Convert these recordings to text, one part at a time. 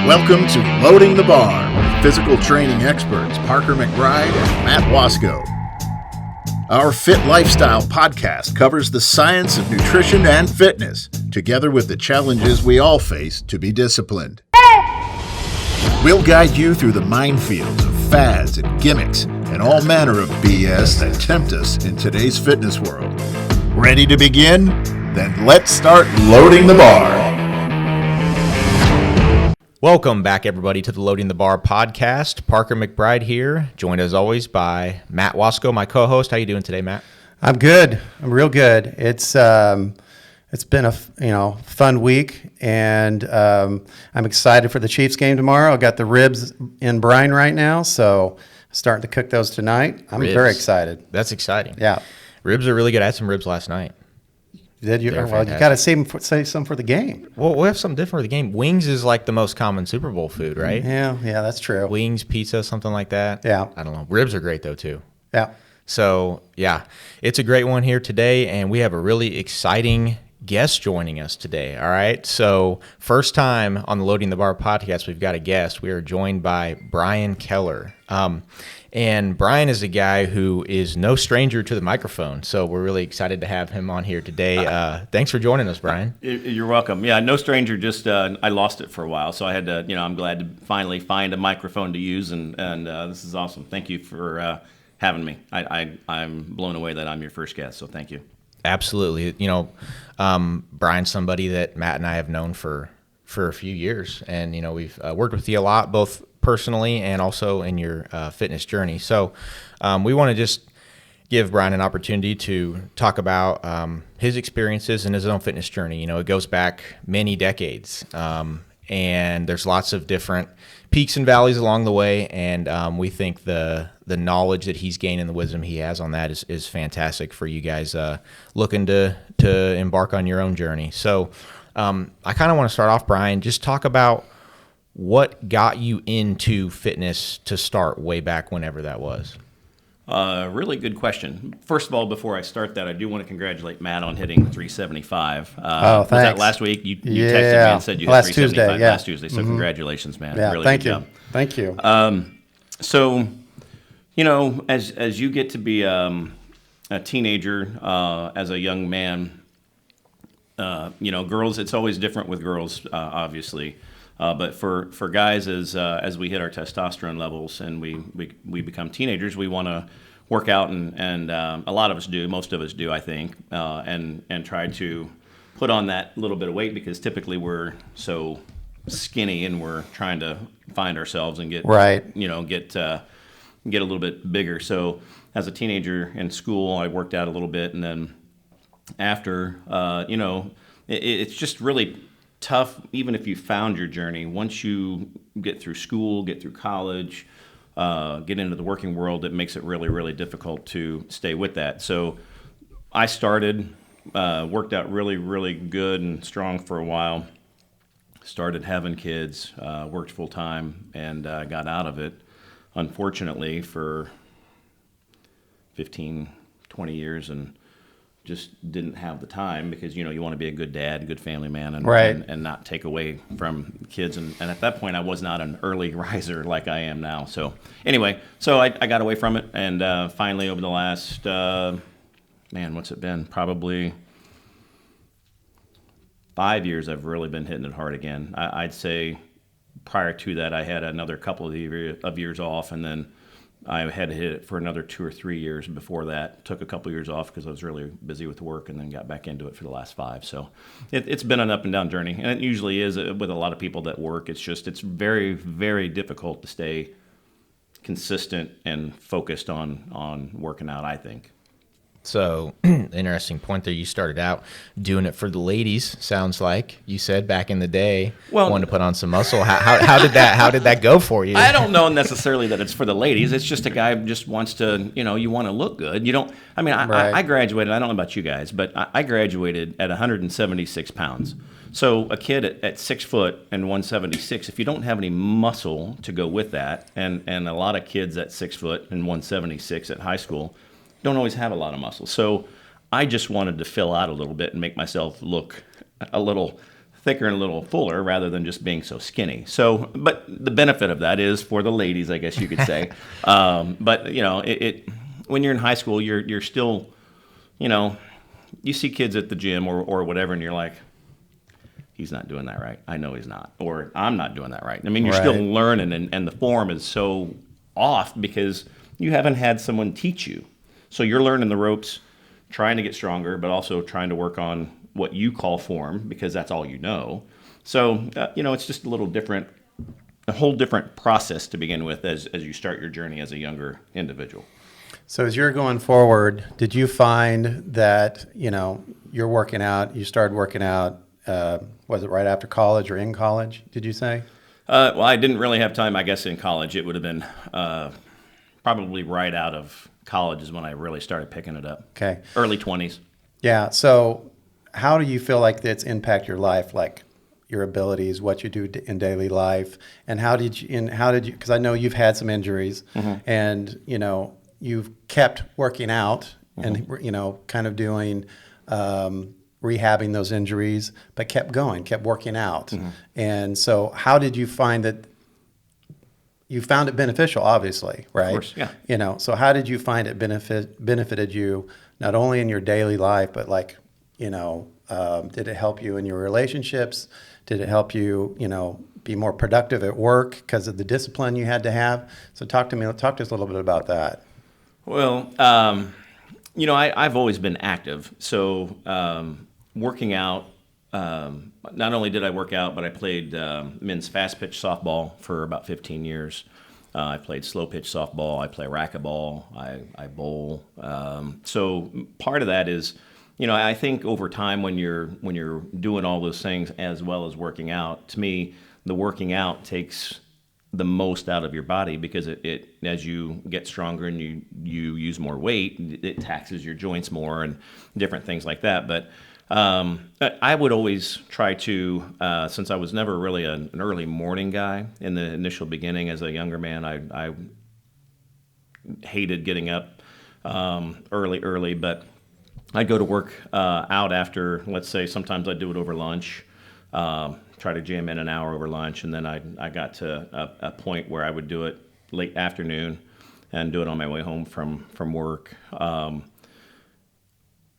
Welcome to Loading the Bar with physical training experts Parker McBride and Matt Wasco. Our Fit Lifestyle podcast covers the science of nutrition and fitness, together with the challenges we all face to be disciplined. We'll guide you through the minefields of fads and gimmicks and all manner of BS that tempt us in today's fitness world. Ready to begin? Then let's start loading the bar. Welcome back, everybody, to the Loading the Bar podcast. Parker McBride here, joined as always by Matt Wasco, my co-host. How you doing today, Matt? I'm good. I'm real good. It's been a fun week, and I'm excited for the Chiefs game tomorrow. I got the ribs in brine right now, so starting to cook those tonight. I'm very excited. That's exciting. Yeah, ribs are really good. I had some ribs last night. Did you? They're well, fantastic. you got to save some for the game. Well, we'll have something different for the game. Wings is like the most common Super Bowl food, right? Yeah, that's true. Wings, pizza, something like that. Yeah. I don't know. Ribs are great, though, too. Yeah. So, yeah, it's a great one here today, and we have a really exciting guest joining us today, all right? So, first time on the Loading the Bar podcast, we've got a guest. We are joined by Bryan Keller. And Bryan is a guy who is no stranger to the microphone, so we're really excited to have him on here today. Thanks for joining us, Bryan. You're welcome. Yeah, no stranger, just I lost it for a while, so I had to, I'm glad to finally find a microphone to use, and this is awesome. Thank you for having me. I'm blown away that I'm your first guest, so thank you. Absolutely. Bryan's somebody that Matt and I have known for a few years, and we've worked with you a lot, both personally and also in your fitness journey. So we want to just give Bryan an opportunity to talk about his experiences and his own fitness journey. It goes back many decades, and there's lots of different peaks and valleys along the way, and we think the knowledge that he's gained and the wisdom he has on that is fantastic for you guys looking to embark on your own journey. So I kind of want to start off, Bryan, just talk about what got you into fitness to start way back whenever that was. Really good question. First of all, before I start that, I do want to congratulate Matt on hitting 375. Thanks. Was that last week? You texted me and said you hit 375 last Tuesday. So congratulations, man. Yeah, really thank good you. job. Thank you. So, as you get to be a teenager, as a young man, girls, it's always different with girls, obviously. But for guys, as we hit our testosterone levels and we become teenagers, we want to work out, and a lot of us do, most of us do, I think, and try to put on that little bit of weight because typically we're so skinny and we're trying to find ourselves and get right. Get a little bit bigger. So as a teenager in school, I worked out a little bit, and then after, it's just really tough, even if you found your journey. Once you get through school, get through college, get into the working world, it makes it really, really difficult to stay with that. So I started, worked out really, really good and strong for a while, started having kids, worked full time, and got out of it, unfortunately, for 15, 20 years, and just didn't have the time because, you want to be a good dad, good family man, and not take away from kids. And at that point, I was not an early riser like I am now. So anyway, I got away from it. And finally, over the last, what's it been? Probably 5 years, I've really been hitting it hard again. I'd say prior to that, I had another couple of years off, and then I had to hit it for another 2 or 3 years before that. Took a couple years off because I was really busy with work, and then got back into it for the last 5. So it's been an up and down journey, and it usually is with a lot of people that work. It's very, very difficult to stay consistent and focused on working out, I think. So, interesting point there. You started out doing it for the ladies. Sounds like you said back in the day, wanted to put on some muscle. How did that go for you? I don't know necessarily that it's for the ladies. It's just a guy who just wants to, you want to look good. You don't. I mean, I graduated. I don't know about you guys, but I graduated at 176 pounds. So a kid at 6 foot and 176, if you don't have any muscle to go with that, and a lot of kids at 6 foot and 176 at high school don't always have a lot of muscle. So I just wanted to fill out a little bit and make myself look a little thicker and a little fuller rather than just being so skinny. So, but the benefit of that is for the ladies, I guess you could say. But you know, it when you're in high school, you're still, you know, you see kids at the gym or whatever, and you're like, he's not doing that right. I know he's not, or I'm not doing that right. I mean, you're still learning, and the form is so off because you haven't had someone teach you. So you're learning the ropes, trying to get stronger, but also trying to work on what you call form because that's all you know. So, you know, it's just a little different, a whole different process to begin with as you start your journey as a younger individual. So as you're going forward, did you find that, you know, you're working out, you started working out, was it right after college or in college, did you say? Well, I didn't really have time, I guess, in college. It would have been probably right out of college is when I really started picking it up. Okay. Early 20s. Yeah. So how do you feel like that's impact your life, like your abilities, what you do in daily life, and how did you, because I know you've had some injuries and, you know, you've kept working out and, you know, kind of doing, rehabbing those injuries, but kept going, kept working out. And so how did you find that? You found it beneficial, obviously, right? Of course, yeah. You know, so how did you find it benefited you not only in your daily life, but like, you know, did it help you in your relationships? Did it help you, you know, be more productive at work because of the discipline you had to have? So talk to us a little bit about that. Well, you know, I've always been active. So working out, not only did I work out, but I played men's fast pitch softball for about 15 years. I played slow pitch softball. I play racquetball. I bowl. So part of that is, you know, I think over time when you're doing all those things as well as working out, to me, the working out takes the most out of your body because it as you get stronger and you use more weight, it taxes your joints more and different things like that. But I would always try to, since I was never really an early morning guy in the initial beginning as a younger man, I hated getting up early, but I'd go to work out after, let's say, sometimes I'd do it over lunch, try to jam in an hour over lunch, and then I got to a point where I would do it late afternoon and do it on my way home from work.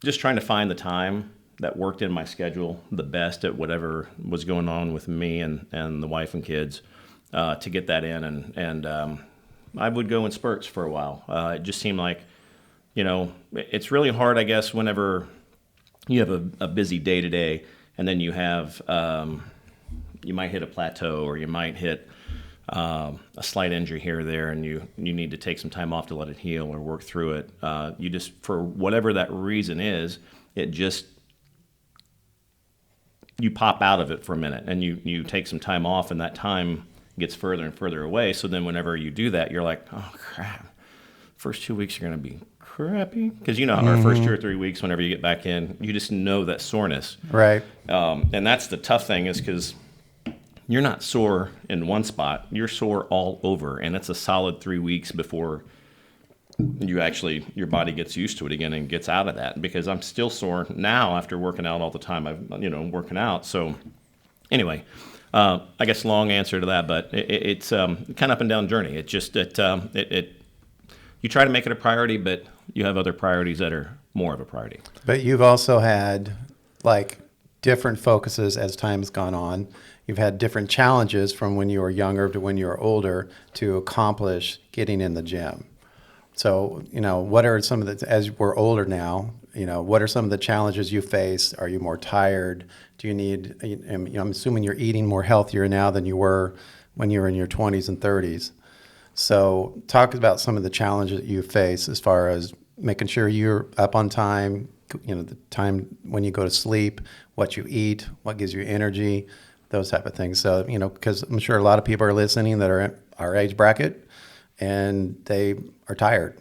Just trying to find the time that worked in my schedule the best at whatever was going on with me and the wife and kids to get that in. And I would go in spurts for a while. It just seemed like, you know, it's really hard, I guess, whenever you have a busy day to day and then you have, you might hit a plateau or you might hit a slight injury here or there and you need to take some time off to let it heal or work through it. You just, for whatever that reason is, it just, you pop out of it for a minute and you take some time off and that time gets further and further away. So then whenever you do that, you're like, oh crap, first 2 weeks are going to be crappy. Because you know how our first 2 or 3 weeks, whenever you get back in, you just know that soreness. Right. And that's the tough thing is because you're not sore in one spot, you're sore all over. And it's a solid 3 weeks before you actually, your body gets used to it again and gets out of that, because I'm still sore now after working out all the time. Working out. So anyway, I guess long answer to that, but it's kind of up and down journey. It just, you try to make it a priority, but you have other priorities that are more of a priority. But you've also had like different focuses as time's gone on. You've had different challenges from when you were younger to when you were older to accomplish getting in the gym. So, you know, what are some of the, as we're older now, you know, what are some of the challenges you face? Are you more tired? Do you need, I'm assuming you're eating more healthier now than you were when you were in your 20s and 30s. So talk about some of the challenges that you face as far as making sure you're up on time, you know, the time when you go to sleep, what you eat, what gives you energy, those type of things. So, you know, because I'm sure a lot of people are listening that are in our age bracket and they are tired.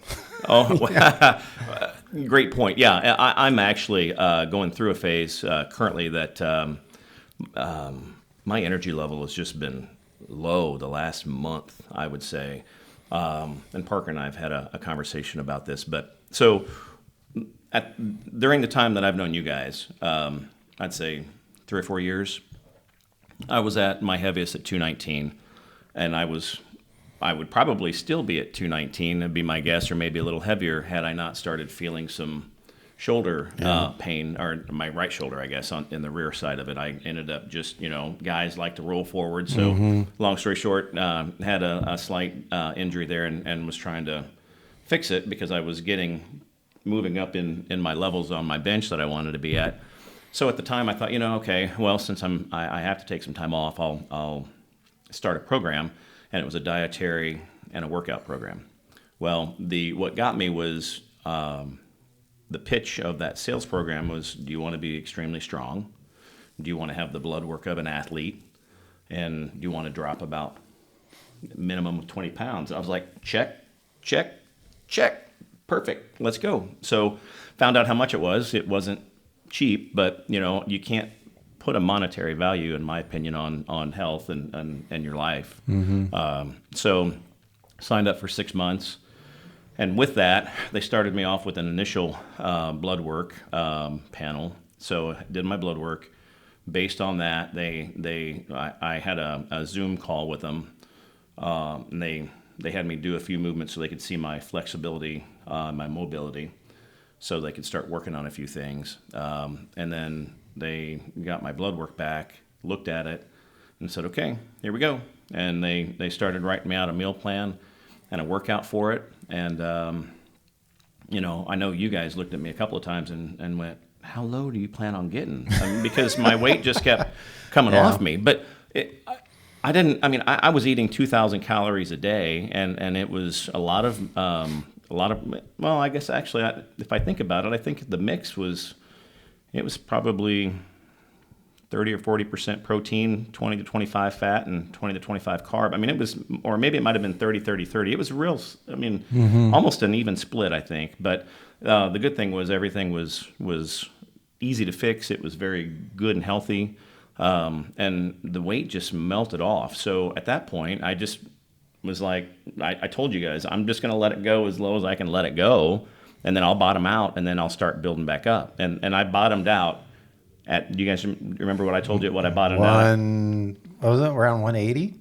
Great point. Yeah, I'm actually going through a phase currently that my energy level has just been low the last month, I would say. And Parker and I have had a conversation about this. But so during the time that I've known you guys, I'd say 3 or 4 years, I was at my heaviest at 219, and I would probably still be at 219, that'd be my guess, or maybe a little heavier had I not started feeling some shoulder pain, or my right shoulder, I guess, in the rear side of it. I ended up just, guys like to roll forward. So long story short, had a slight injury there and was trying to fix it because I was moving up in my levels on my bench that I wanted to be at. So at the time I thought, okay, well, since I have to take some time off, I'll start a program. And it was a dietary and a workout program. Well, what got me was the pitch of that sales program was, do you want to be extremely strong? Do you want to have the blood work of an athlete? And do you want to drop about minimum of 20 pounds? I was like, check, check, check. Perfect. Let's go. So found out how much it was. It wasn't cheap, but you can't put a monetary value, in my opinion, on health and your life. So signed up for 6 months. And with that, they started me off with an initial blood work panel. So I did my blood work. Based on that, I had a Zoom call with them, and they had me do a few movements so they could see my flexibility, my mobility, so they could start working on a few things. And then they got my blood work back, looked at it, and said, okay, here we go. And they started writing me out a meal plan and a workout for it. And, I know you guys looked at me a couple of times and went, how low do you plan on getting? Because my weight just kept coming off me. But I was eating 2,000 calories a day, and it was a lot of, well, I guess actually, if I think about it, I think the mix was probably 30 or 40% protein, 20 to 25 fat, and 20 to 25 carb. I mean, it was, or maybe it might have been 30, 30, 30. It was real, almost an even split, I think. But the good thing was everything was easy to fix. It was very good and healthy. And the weight just melted off. So at that point, I just was like, I told you guys, I'm just going to let it go as low as I can let it go. And then I'll bottom out, and then I'll start building back up. And I bottomed out at, do you guys remember what I told you, what I bottomed out? What was it, around 180?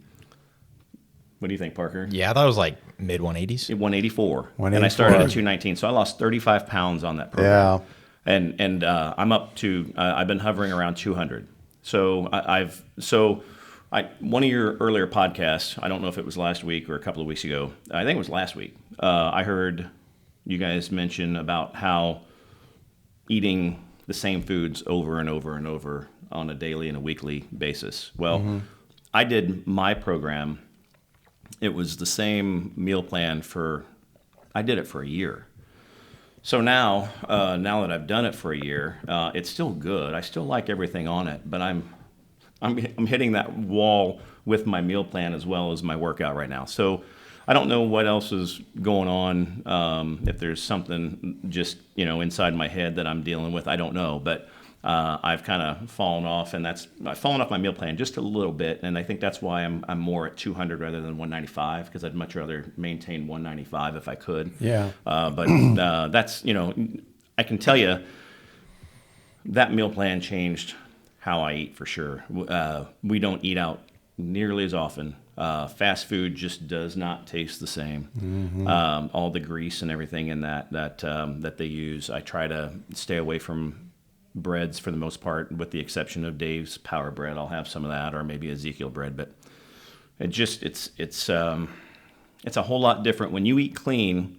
What do you think, Parker? Yeah, I thought it was like mid 180s. 184. And I started at 219. So I lost 35 pounds on that program. Yeah. And I'm up to, I've been hovering around 200. So one of your earlier podcasts, I don't know if it was last week or a couple of weeks ago, I think it was last week, I heard you guys mention about how eating the same foods over and over and over on a daily and a weekly basis. Well, I did my program. It was the same meal plan I did it for a year. So now that I've done it for a year, it's still good. I still like everything on it, but I'm hitting that wall with my meal plan as well as my workout right now. So I don't know what else is going on. If there's something just inside my head that I'm dealing with, I don't know. But I've kind of fallen off, and I've fallen off my meal plan just a little bit, and I think that's why I'm more at 200 rather than 195, because I'd much rather maintain 195 if I could. Yeah. But that's I can tell you that meal plan changed how I eat for sure. We don't eat out nearly as often. Fast food just does not taste the same. All the grease and everything in that they use. I try to stay away from breads for the most part, with the exception of Dave's Power Bread. I'll have some of that, or maybe Ezekiel bread. But it's a whole lot different when you eat clean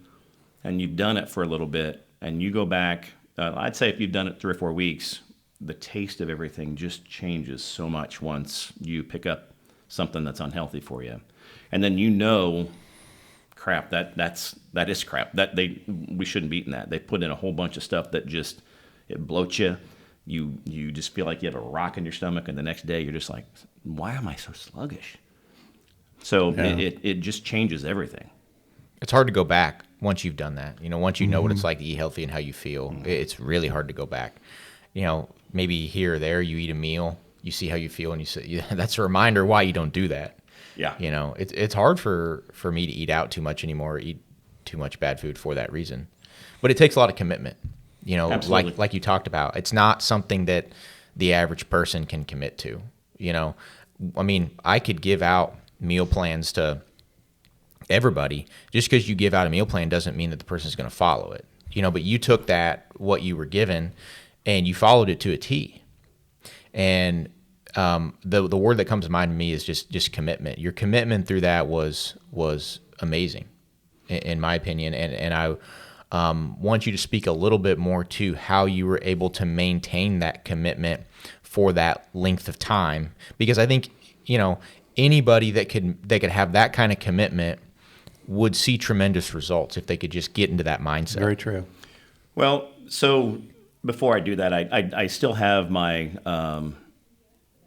and you've done it for a little bit, and you go back. I'd say if you've done it 3 or 4 weeks, the taste of everything just changes so much once you pick up something that's unhealthy for you. And then crap, that is crap. We shouldn't be eating that. They put in a whole bunch of stuff that just, it bloats you. You just feel like you have a rock in your stomach, and the next day you're just like, why am I so sluggish? So it just changes everything. It's hard to go back once you've done that. Once you know what it's like to eat healthy and how you feel, it's really hard to go back. Maybe here or there you eat a meal, you see how you feel, and you say, that's a reminder why you don't do that. Yeah. It's hard for me to eat out too much anymore, or eat too much bad food for that reason. But it takes a lot of commitment. Absolutely. Like you talked about, it's not something that the average person can commit to. You know, I mean, I could give out meal plans to everybody. Just because you give out a meal plan doesn't mean that the person's going to follow it. You know, but you took what you were given, and you followed it to a T. And the word that comes to mind to me is just commitment. Your commitment through that was amazing, in my opinion. And I want you to speak a little bit more to how you were able to maintain that commitment for that length of time, because I think, you know, anybody that could have that kind of commitment would see tremendous results if they could just get into that mindset. Very true. Well, so before I do that, I still have my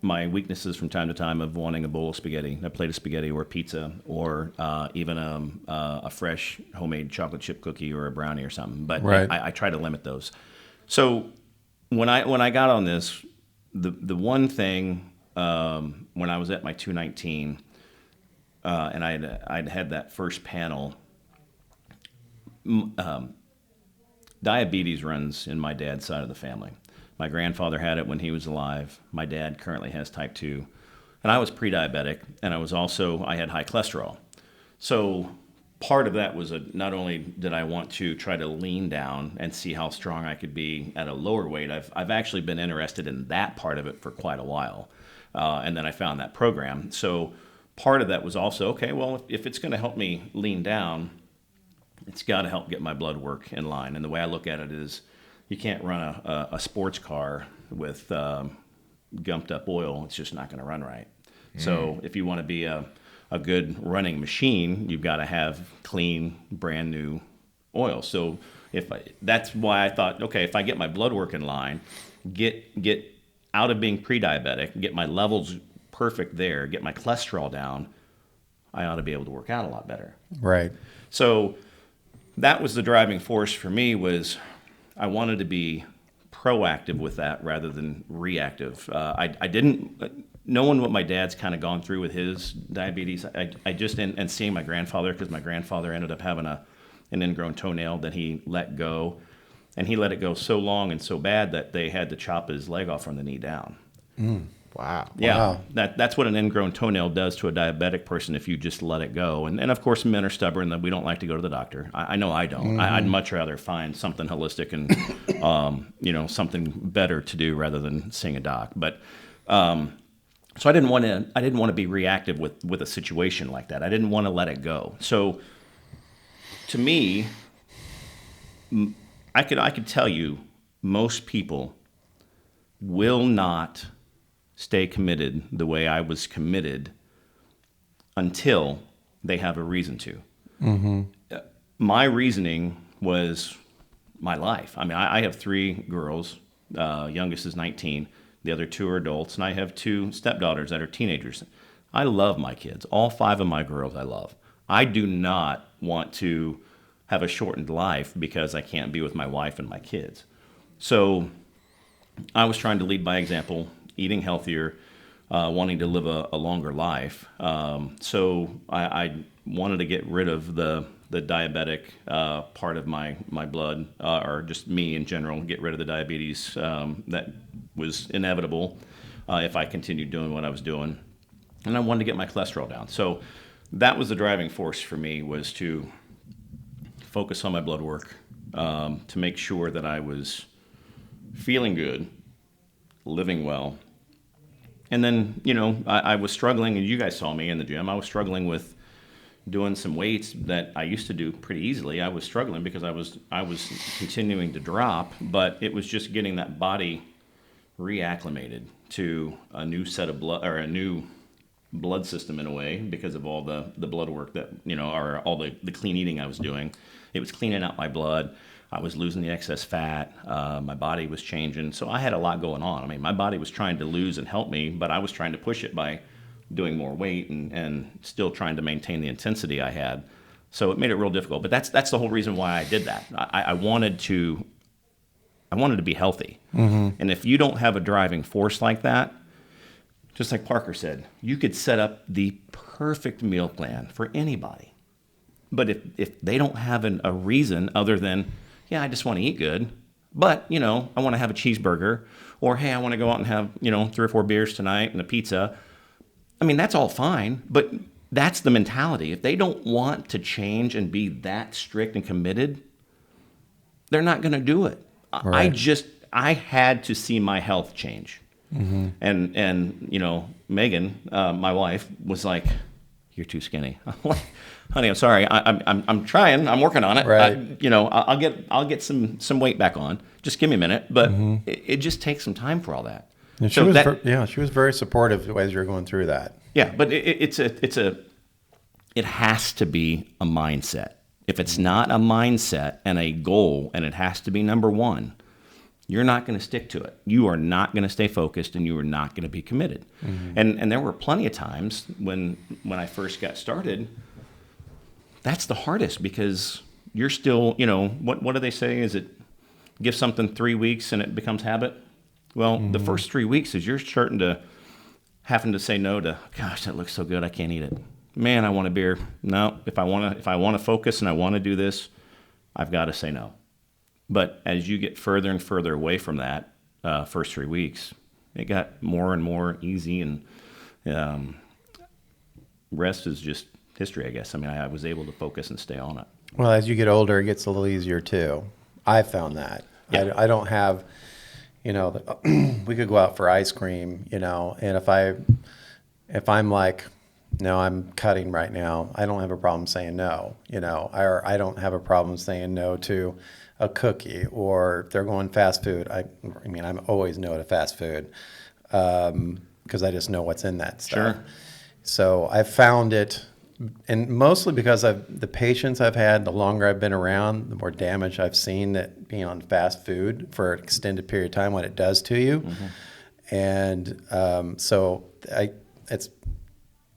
my weaknesses from time to time of wanting a bowl of spaghetti, a plate of spaghetti, or pizza, or even a fresh homemade chocolate chip cookie or a brownie or something. But right. I try to limit those. So when I got on this, the one thing when I was at my 219, and I'd had that first panel. Diabetes runs in my dad's side of the family. My grandfather had it when he was alive. My dad currently has type 2. And I was pre-diabetic, and I had high cholesterol. So part of that was not only did I want to try to lean down and see how strong I could be at a lower weight, I've actually been interested in that part of it for quite a while. And then I found that program. So part of that was also, okay, well, if it's going to help me lean down, it's got to help get my blood work in line. And the way I look at it is, you can't run a sports car with gumped up oil. It's just not going to run right. So if you want to be a good running machine, you've got to have clean, brand new oil. So that's why I thought, okay, if I get my blood work in line, get out of being pre-diabetic, get my levels perfect there, get my cholesterol down, I ought to be able to work out a lot better. Right. So that was the driving force for me, was I wanted to be proactive with that rather than reactive. I didn't, knowing what my dad's kind of gone through with his diabetes, I just, and seeing my grandfather, because my grandfather ended up having an ingrown toenail that he let go. And he let it go so long and so bad that they had to chop his leg off from the knee down. Wow. Yeah, Wow. That's what an ingrown toenail does to a diabetic person if you just let it go. And of course, men are stubborn, that we don't like to go to the doctor. I know I don't. I'd much rather find something holistic and something better to do rather than seeing a doc. But so I didn't want to be reactive with a situation like that. I didn't want to let it go. So to me, I could tell you, most people will not stay committed the way I was committed until they have a reason to. Mm-hmm. My reasoning was my life. I mean, I have 3 girls. Youngest is 19. The other 2 are adults. And I have 2 stepdaughters that are teenagers. I love my kids. All 5 of my girls I love. I do not want to have a shortened life because I can't be with my wife and my kids. So I was trying to lead by example, eating healthier, wanting to live a longer life. So I wanted to get rid of the diabetic part of my blood, or just me in general, get rid of the diabetes that was inevitable if I continued doing what I was doing. And I wanted to get my cholesterol down. So that was the driving force for me, was to focus on my blood work, to make sure that I was feeling good, living well. And then, I was struggling, and you guys saw me in the gym. I was struggling with doing some weights that I used to do pretty easily. I was struggling because I was continuing to drop, but it was just getting that body reacclimated to a new set of blood, or a new blood system in a way, because of all the blood work that, or all the clean eating I was doing. It was cleaning out my blood. I was losing the excess fat. My body was changing. So I had a lot going on. I mean, my body was trying to lose and help me, but I was trying to push it by doing more weight and still trying to maintain the intensity I had. So it made it real difficult. But that's the whole reason why I did that. I wanted to be healthy. Mm-hmm. And if you don't have a driving force like that, just like Parker said, you could set up the perfect meal plan for anybody. But if they don't have a reason other than, I just want to eat good, but, I want to have a cheeseburger, or hey, I want to go out and have 3 or 4 beers tonight and a pizza. I mean, that's all fine, but that's the mentality. If they don't want to change and be that strict and committed, they're not going to do it. Right. I had to see my health change. And Megan, my wife, was like, "You're too skinny." I'm like, "Honey, I'm sorry. I'm trying. I'm working on it. Right. I'll get some weight back on. Just give me a minute." But it just takes some time for all that. And she was very supportive as you were going through that. Yeah, but it has to be a mindset. If it's not a mindset and a goal, and it has to be number one, you're not going to stick to it. You are not going to stay focused, and you are not going to be committed. And there were plenty of times when I first got started, that's the hardest, because you're still, what do they say? Is it give something 3 weeks and it becomes habit? Well, the first 3 weeks is you're starting to having to say no to, gosh, that looks so good, I can't eat it. Man, I want a beer. No, if I want to focus and I want to do this, I've got to say no. But as you get further and further away from that first 3 weeks, it got more and more easy, and rest is just history, I guess. I mean, I was able to focus and stay on it. Well, as you get older, it gets a little easier too. I found that. Yeah. I don't have, we could go out for ice cream, and if I'm like, no, I'm cutting right now, I don't have a problem saying no, or I don't have a problem saying no to a cookie, or if they're going fast food. I mean, I'm always no to fast food because I just know what's in that stuff. Sure. So I found it, and mostly because of the patience I've had, the longer I've been around, the more damage I've seen that being on fast food for an extended period of time, what it does to you. And so it's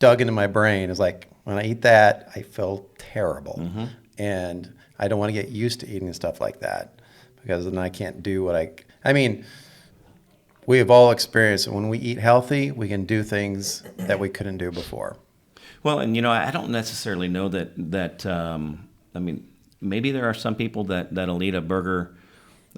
dug into my brain. It's like, when I eat that, I feel terrible. And I don't want to get used to eating stuff like that, because then I can't do what I mean, we have all experienced it. When we eat healthy, we can do things that we couldn't do before. Well, and I don't necessarily know that I mean, maybe there are some people that'll eat a burger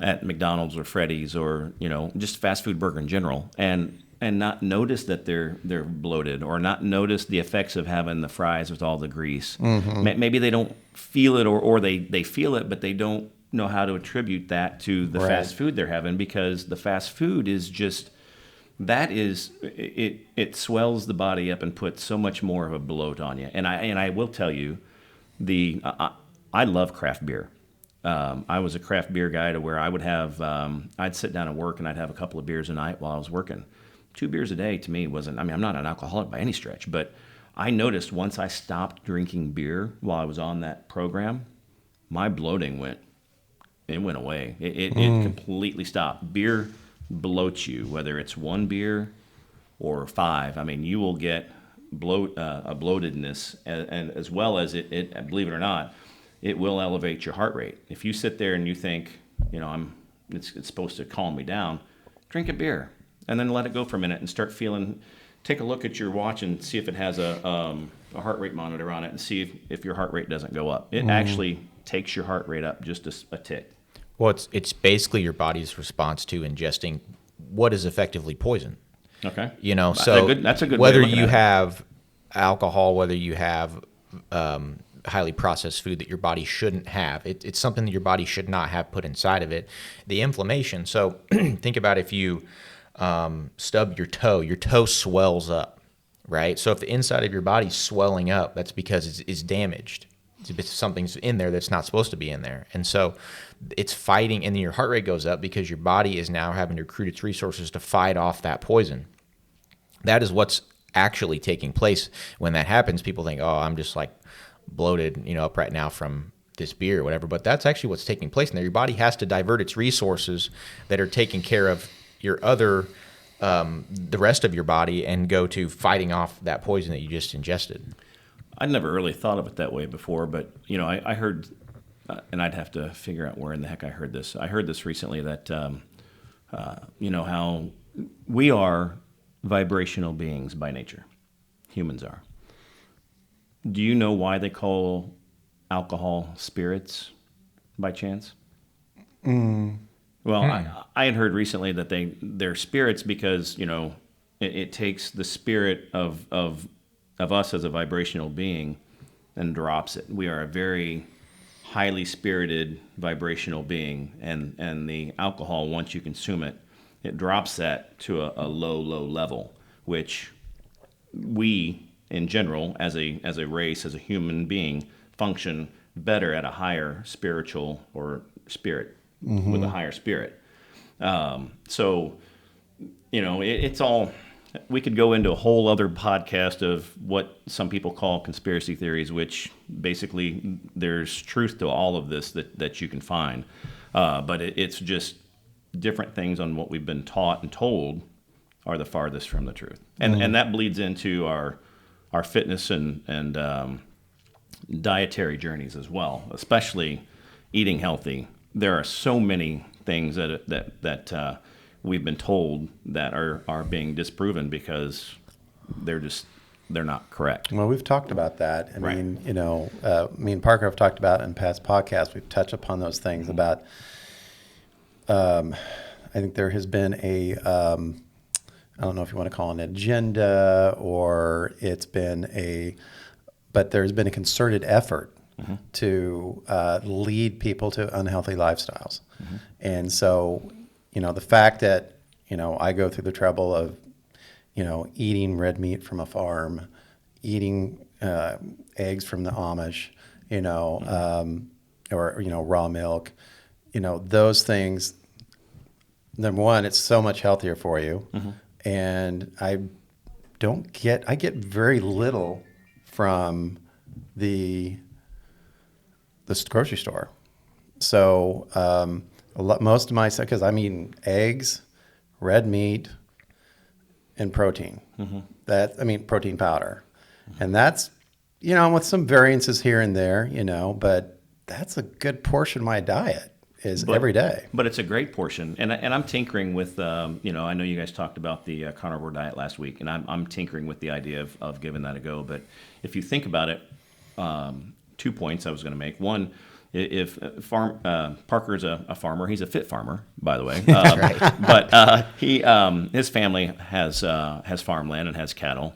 at McDonald's or Freddy's, or just fast food burger in general, and not notice that they're bloated, or not notice the effects of having the fries with all the grease. Maybe they don't feel it, or they feel it, but they don't know how to attribute that to the fast food they're having, because the fast food is just, it swells the body up and puts so much more of a bloat on you. And I will tell you, I love craft beer. I was a craft beer guy to where I would have, I'd sit down at work and I'd have a couple of beers a night while I was working. 2 beers a day to me wasn't, I mean, I'm not an alcoholic by any stretch, but I noticed once I stopped drinking beer while I was on that program, my bloating went away. It completely stopped. Beer bloats you, whether it's 1 beer or 5. I mean, you will get a bloatedness, and as well as it, believe it or not, it will elevate your heart rate. If you sit there and you think, it's supposed to calm me down, drink a beer and then let it go for a minute and start feeling. Take a look at your watch and see if it has a heart rate monitor on it, and see if your heart rate doesn't go up. It actually takes your heart rate up just a tick. Well, it's basically your body's response to ingesting what is effectively poison. Okay. So that's a good whether way of looking you at it. have alcohol, whether you have highly processed food that your body shouldn't have, it's something that your body should not have put inside of it. The inflammation. So think about if you stub your toe swells up, right? So if the inside of your body's swelling up, that's because it's damaged. Something's in there that's not supposed to be in there. And so it's fighting, and then your heart rate goes up because your body is now having to recruit its resources to fight off that poison. That is what's actually taking place when that happens. People think, oh, I'm just like bloated, up right now from this beer or whatever. But that's actually what's taking place in there. Your body has to divert its resources that are taking care of your other, the rest of your body, and go to fighting off that poison that you just ingested. I'd never really thought of it that way before, but I heard, and I'd have to figure out where in the heck I heard this. I heard this recently that how we are vibrational beings by nature. Humans are. Do you know why they call alcohol spirits by chance? Well, I had heard recently that they're spirits because, it takes the spirit of us as a vibrational being and drops it. We are a very highly spirited vibrational being, and the alcohol, once you consume it, it drops that to a low level, which we, in general, as a race, as a human being, function better at a higher spiritual or spirit with a higher spirit. So, it's all. We could go into a whole other podcast of what some people call conspiracy theories, which basically there's truth to all of this that you can find. But it's just different things on what we've been taught and told are the farthest from the truth. And that bleeds into our fitness and dietary journeys as well, especially eating healthy. There are so many things that we've been told that are being disproven because they're not correct. Well, we've talked about that. I Right. mean, me and Parker have talked about in past podcasts. We've touched upon those things about. I think there has been I don't know if you want to call it an agenda or but there's been a concerted effort to lead people to unhealthy lifestyles. And so, the fact that, I go through the trouble of, eating red meat from a farm, eating eggs from the Amish, or, raw milk, those things, number one, it's so much healthier for you. And I get very little from the grocery store. So most of my, because I'm eating eggs, red meat, and protein. Protein powder. And that's, with some variances here and there, but that's a good portion of my diet every day. But it's a great portion. And I'm tinkering with, I know you guys talked about the carnivore diet last week, and I'm tinkering with the idea of giving that a go. But if you think about it, 2 points I was going to make. One, if Parker's a farmer, he's a fit farmer, by the way. But his family has farmland and has cattle.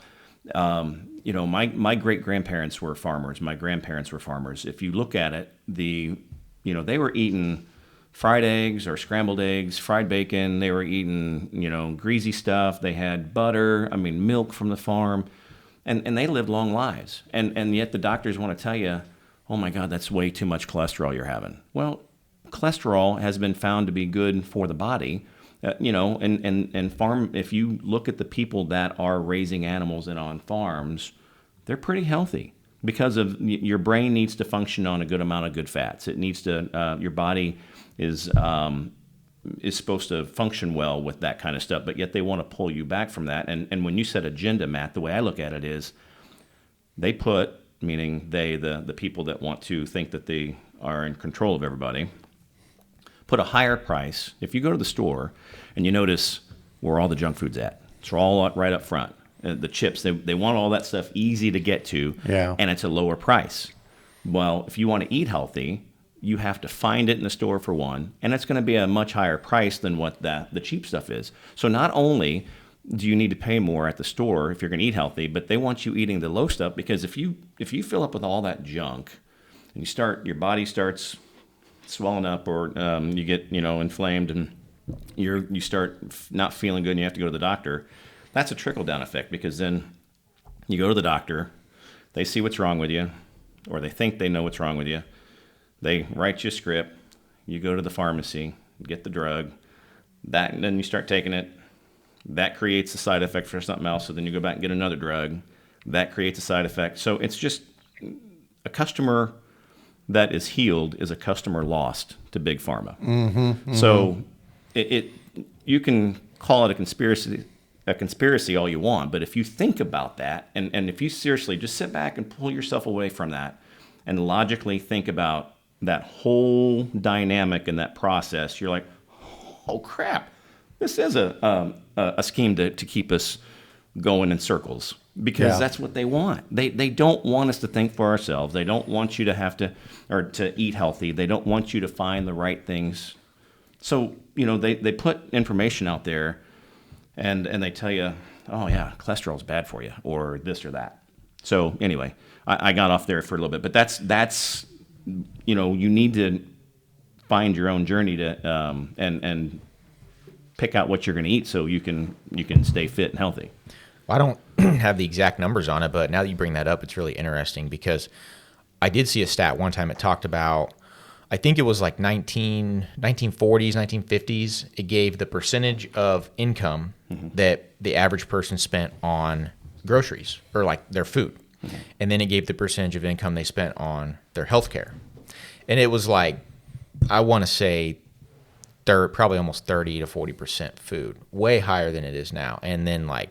My great grandparents were farmers. My grandparents were farmers. If you look at it, they were eating fried eggs or scrambled eggs, fried bacon. They were eating greasy stuff. They had butter. Milk from the farm, and they lived long lives. And yet the doctors want to tell you, oh my God, that's way too much cholesterol you're having. Well, cholesterol has been found to be good for the body, and farm. If you look at the people that are raising animals and on farms, they're pretty healthy because of your brain needs to function on a good amount of good fats. It needs to. Your body is supposed to function well with that kind of stuff, but yet they want to pull you back from that. And when you said agenda, Matt, the way I look at it is they put. Meaning the people that want to think that they are in control of everybody, put a higher price. If you go to the store and you notice where all the junk food's at, it's all right up front. The chips, they want all that stuff easy to get to, and it's a lower price. Well, if you want to eat healthy, you have to find it in the store for one, and it's going to be a much higher price than what the cheap stuff is. So not only do you need to pay more at the store if you're going to eat healthy, but they want you eating the low stuff because if you fill up with all that junk and your body starts swelling up or you get inflamed and you start not feeling good and you have to go to the doctor, that's a trickle down effect because then you go to the doctor, they see what's wrong with you or they think they know what's wrong with you, they write you a script, you go to the pharmacy, get the drug, and then you start taking it. That creates a side effect for something else. So then you go back and get another drug. That creates a side effect. So it's just a customer that is healed is a customer lost to Big Pharma. So you can call it a conspiracy all you want. But if you think about that, and if you seriously just sit back and pull yourself away from that and logically think about that whole dynamic and that process, you're like, oh, crap. This is a scheme to keep us going in circles because that's what they want. They don't want us to think for ourselves. They don't want you to have to eat healthy. They don't want you to find the right things. So they put information out there, and they tell you, oh yeah, cholesterol is bad for you, or this or that. So anyway, I got off there for a little bit, but that's you need to find your own journey to and pick out what you're going to eat so you can stay fit and healthy. I don't have the exact numbers on it, but now that you bring that up, it's really interesting because I did see a stat one time. It talked about, I think it was like 1940s, 1950s. It gave the percentage of income that the average person spent on groceries or like their food. And then it gave the percentage of income they spent on their health care. And it was like, I want to say probably almost 30 to 40% food, way higher than it is now. And then like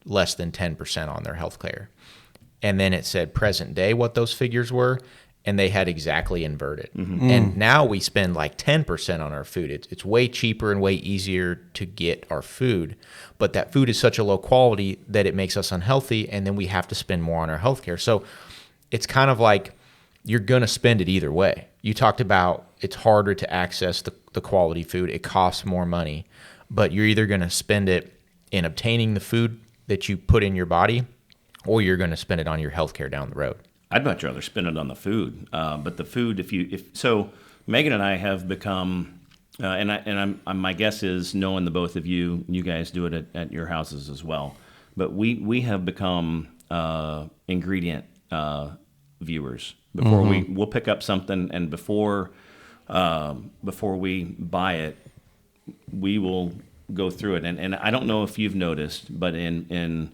less than 10% on their health care. And then it said present day what those figures were, and they had exactly inverted. And now we spend like 10% on our food. It's way cheaper and way easier to get our food, but that food is such a low quality that it makes us unhealthy, and then we have to spend more on our health care. So it's kind of like you're going to spend it either way. You talked about it's harder to access the quality food. It costs more money, but you're either going to spend it in obtaining the food that you put in your body, or you're going to spend it on your healthcare down the road. I'd much rather spend it on the food. But the food, so Megan and I have become, I'm my guess is, knowing the both of you guys do it at your houses as well. But we have become ingredient viewers. Before we'll pick up something, and before we buy it, we will go through it. And I don't know if you've noticed, but in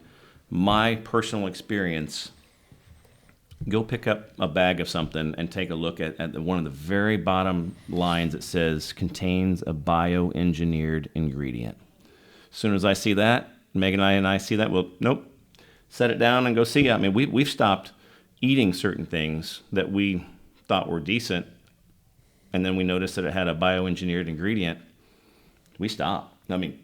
my personal experience, go pick up a bag of something and take a look at one of the very bottom lines that says contains a bioengineered ingredient. As soon as I see that, Megan and I see that, well, nope, set it down and go see it. I mean, we've stopped eating certain things that we thought were decent, and then we noticed that it had a bioengineered ingredient. We stop. I mean,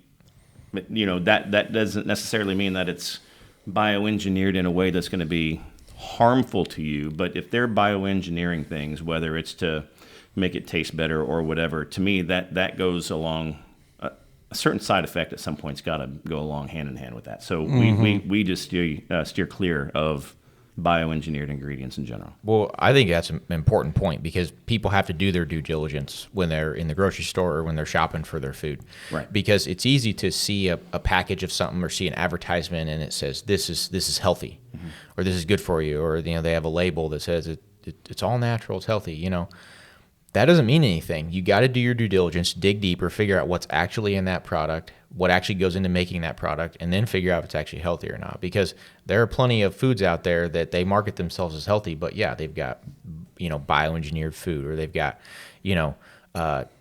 that doesn't necessarily mean that it's bioengineered in a way that's going to be harmful to you, but if they're bioengineering things, whether it's to make it taste better or whatever, to me that goes along, a certain side effect at some point's got to go along hand in hand with that. So we just steer clear of bioengineered ingredients in general. Well, I think that's an important point because people have to do their due diligence when they're in the grocery store or when they're shopping for their food. Right. Because it's easy to see a package of something or see an advertisement and it says this is healthy, or this is good for you, or they have a label that says it's all natural, it's healthy. That doesn't mean anything. You got to do your due diligence, dig deeper, figure out what's actually in that product, what actually goes into making that product, and then figure out if it's actually healthy or not. Because there are plenty of foods out there that they market themselves as healthy, but yeah, they've got, bioengineered food, or they've got,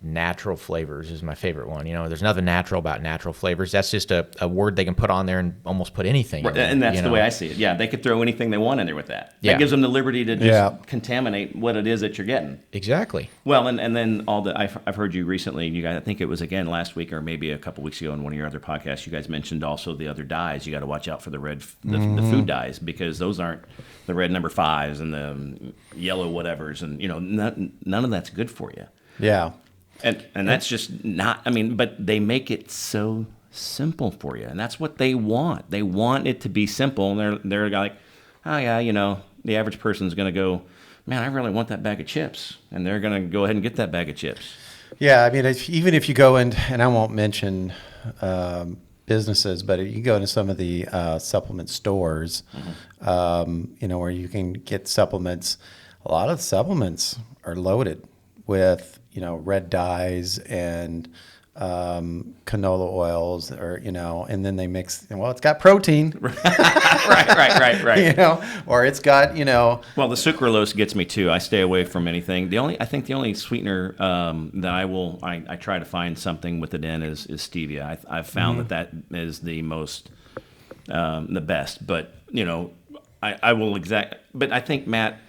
natural flavors is my favorite one. There's nothing natural about natural flavors. That's just a word they can put on there and almost put anything in there, and that's the way I see it. Yeah, they could throw anything they want in there with that. Yeah. That gives them the liberty to just contaminate what it is that you're getting. Exactly. Well, and then I've heard you recently, you guys, I think it was again last week or maybe a couple weeks ago in one of your other podcasts, you guys mentioned also the other dyes. You got to watch out for the red, the food dyes, because those aren't the red number 5s and the yellow whatevers, and none of that's good for you. Yeah. And that's just not, but they make it so simple for you. And that's what they want. They want it to be simple. And they're like, oh yeah, the average person's going to go, man, I really want that bag of chips. And they're going to go ahead and get that bag of chips. Yeah. Even if you go in, and I won't mention businesses, but you go into some of the supplement stores, where you can get supplements. A lot of the supplements are loaded with red dyes and canola oils, or and then they mix. Well, it's got protein, right. Or it's got Well, the sucralose gets me too. I stay away from anything. I think the only sweetener that I try to find something with it in is stevia. I've found that is the most the best. But I will But I think, Matt,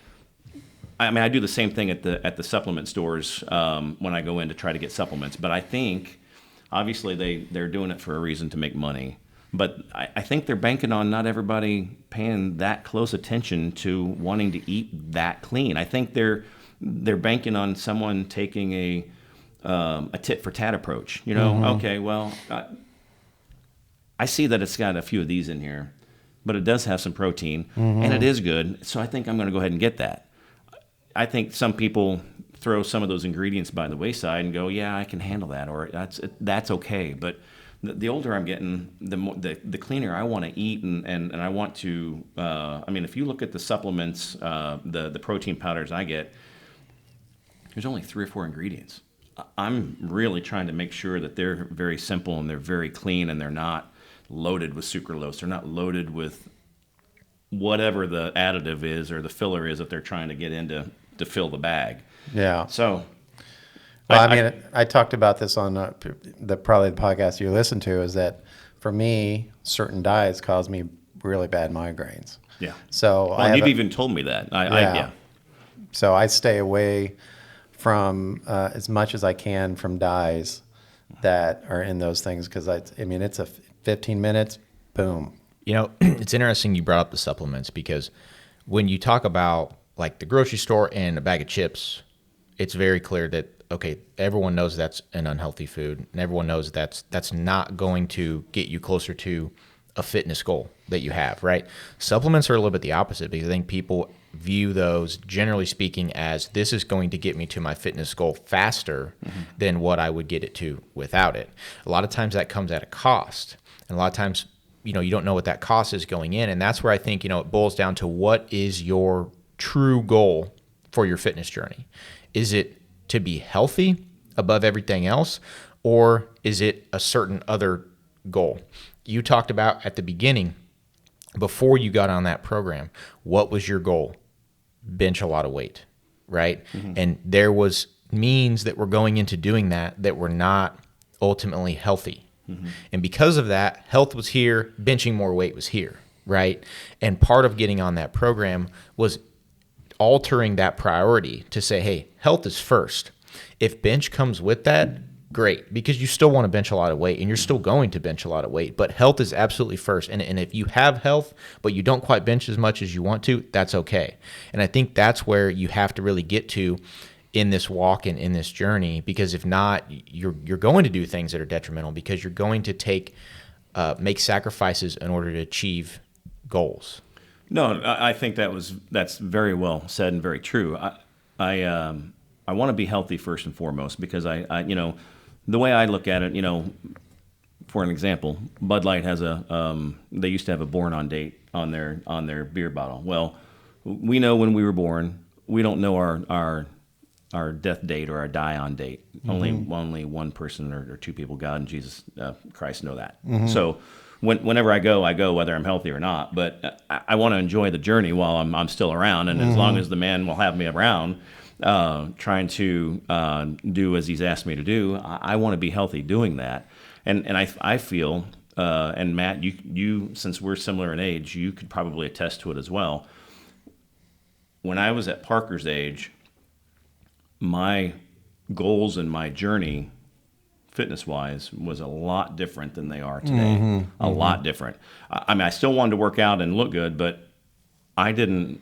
I do the same thing at the supplement stores when I go in to try to get supplements. But I think, obviously, they're doing it for a reason to make money. But I think they're banking on not everybody paying that close attention to wanting to eat that clean. I think they're banking on someone taking a a tit for tat approach. You know, okay, well, I see that it's got a few of these in here, but it does have some protein, and it is good. So I think I'm going to go ahead and get that. I think some people throw some of those ingredients by the wayside and go, yeah, I can handle that, or that's okay. But the older I'm getting, the cleaner I want to eat, and I want to. I mean, if you look at the supplements, the protein powders I get, there's only 3 or 4 ingredients. I'm really trying to make sure that they're very simple and they're very clean and they're not loaded with sucralose. They're not loaded with whatever the additive is or the filler is that they're trying to get into to fill the bag. Yeah. So, well, I talked about this on probably the podcast you listen to, is that for me, certain diets cause me really bad migraines. yeah. So Well, you've even told me that. Yeah. So I stay away from as much as I can from dyes that are in those things, because I mean, it's a 15 minutes, boom. You know, it's interesting you brought up the supplements, because when you talk about like the grocery store and a bag of chips, it's very clear that, okay, everyone knows that's an unhealthy food, and everyone knows that's not going to get you closer to a fitness goal that you have, right? Supplements are a little bit the opposite, because I think people view those, generally speaking, as this is going to get me to my fitness goal faster than what I would get it to without it. A lot of times that comes at a cost, and a lot of times, you know, you don't know what that cost is going in, and that's where I think, you know, it boils down to what is your true goal for your fitness journey. Is it to be healthy above everything else, or is it a certain other goal? You talked about at the beginning, before you got on that program, what was your goal? Bench a lot of weight, right? And there was means that were going into doing that were not ultimately healthy. And because of that, health was here, benching more weight was here, right? And part of getting on that program was altering that priority to say, hey, health is first. If bench comes with that, great, because you still want to bench a lot of weight and you're still going to bench a lot of weight, but health is absolutely first. And if you have health, but you don't quite bench as much as you want to, that's okay. And I think that's where you have to really get to in this walk and in this journey, because if not, you're going to do things that are detrimental, because you're going to make sacrifices in order to achieve goals. No, I think that's very well said and very true. I want to be healthy first and foremost, because I you know, the way I look at it, you know, for an example, Bud Light has they used to have a born on date on their beer bottle. Well, we know when we were born. We don't know our death date or our die on date. Only one person or 2 people, God and Jesus Christ, know that. So whenever I go whether I'm healthy or not. But I want to enjoy the journey while I'm still around, and as long as the man will have me around, trying to do as he's asked me to do, I want to be healthy doing that. And I feel, and Matt, you since we're similar in age, you could probably attest to it as well. When I was at Parker's age, my goals and my journey, fitness-wise, was a lot different than they are today. A lot different. I mean, I still wanted to work out and look good, but I didn't.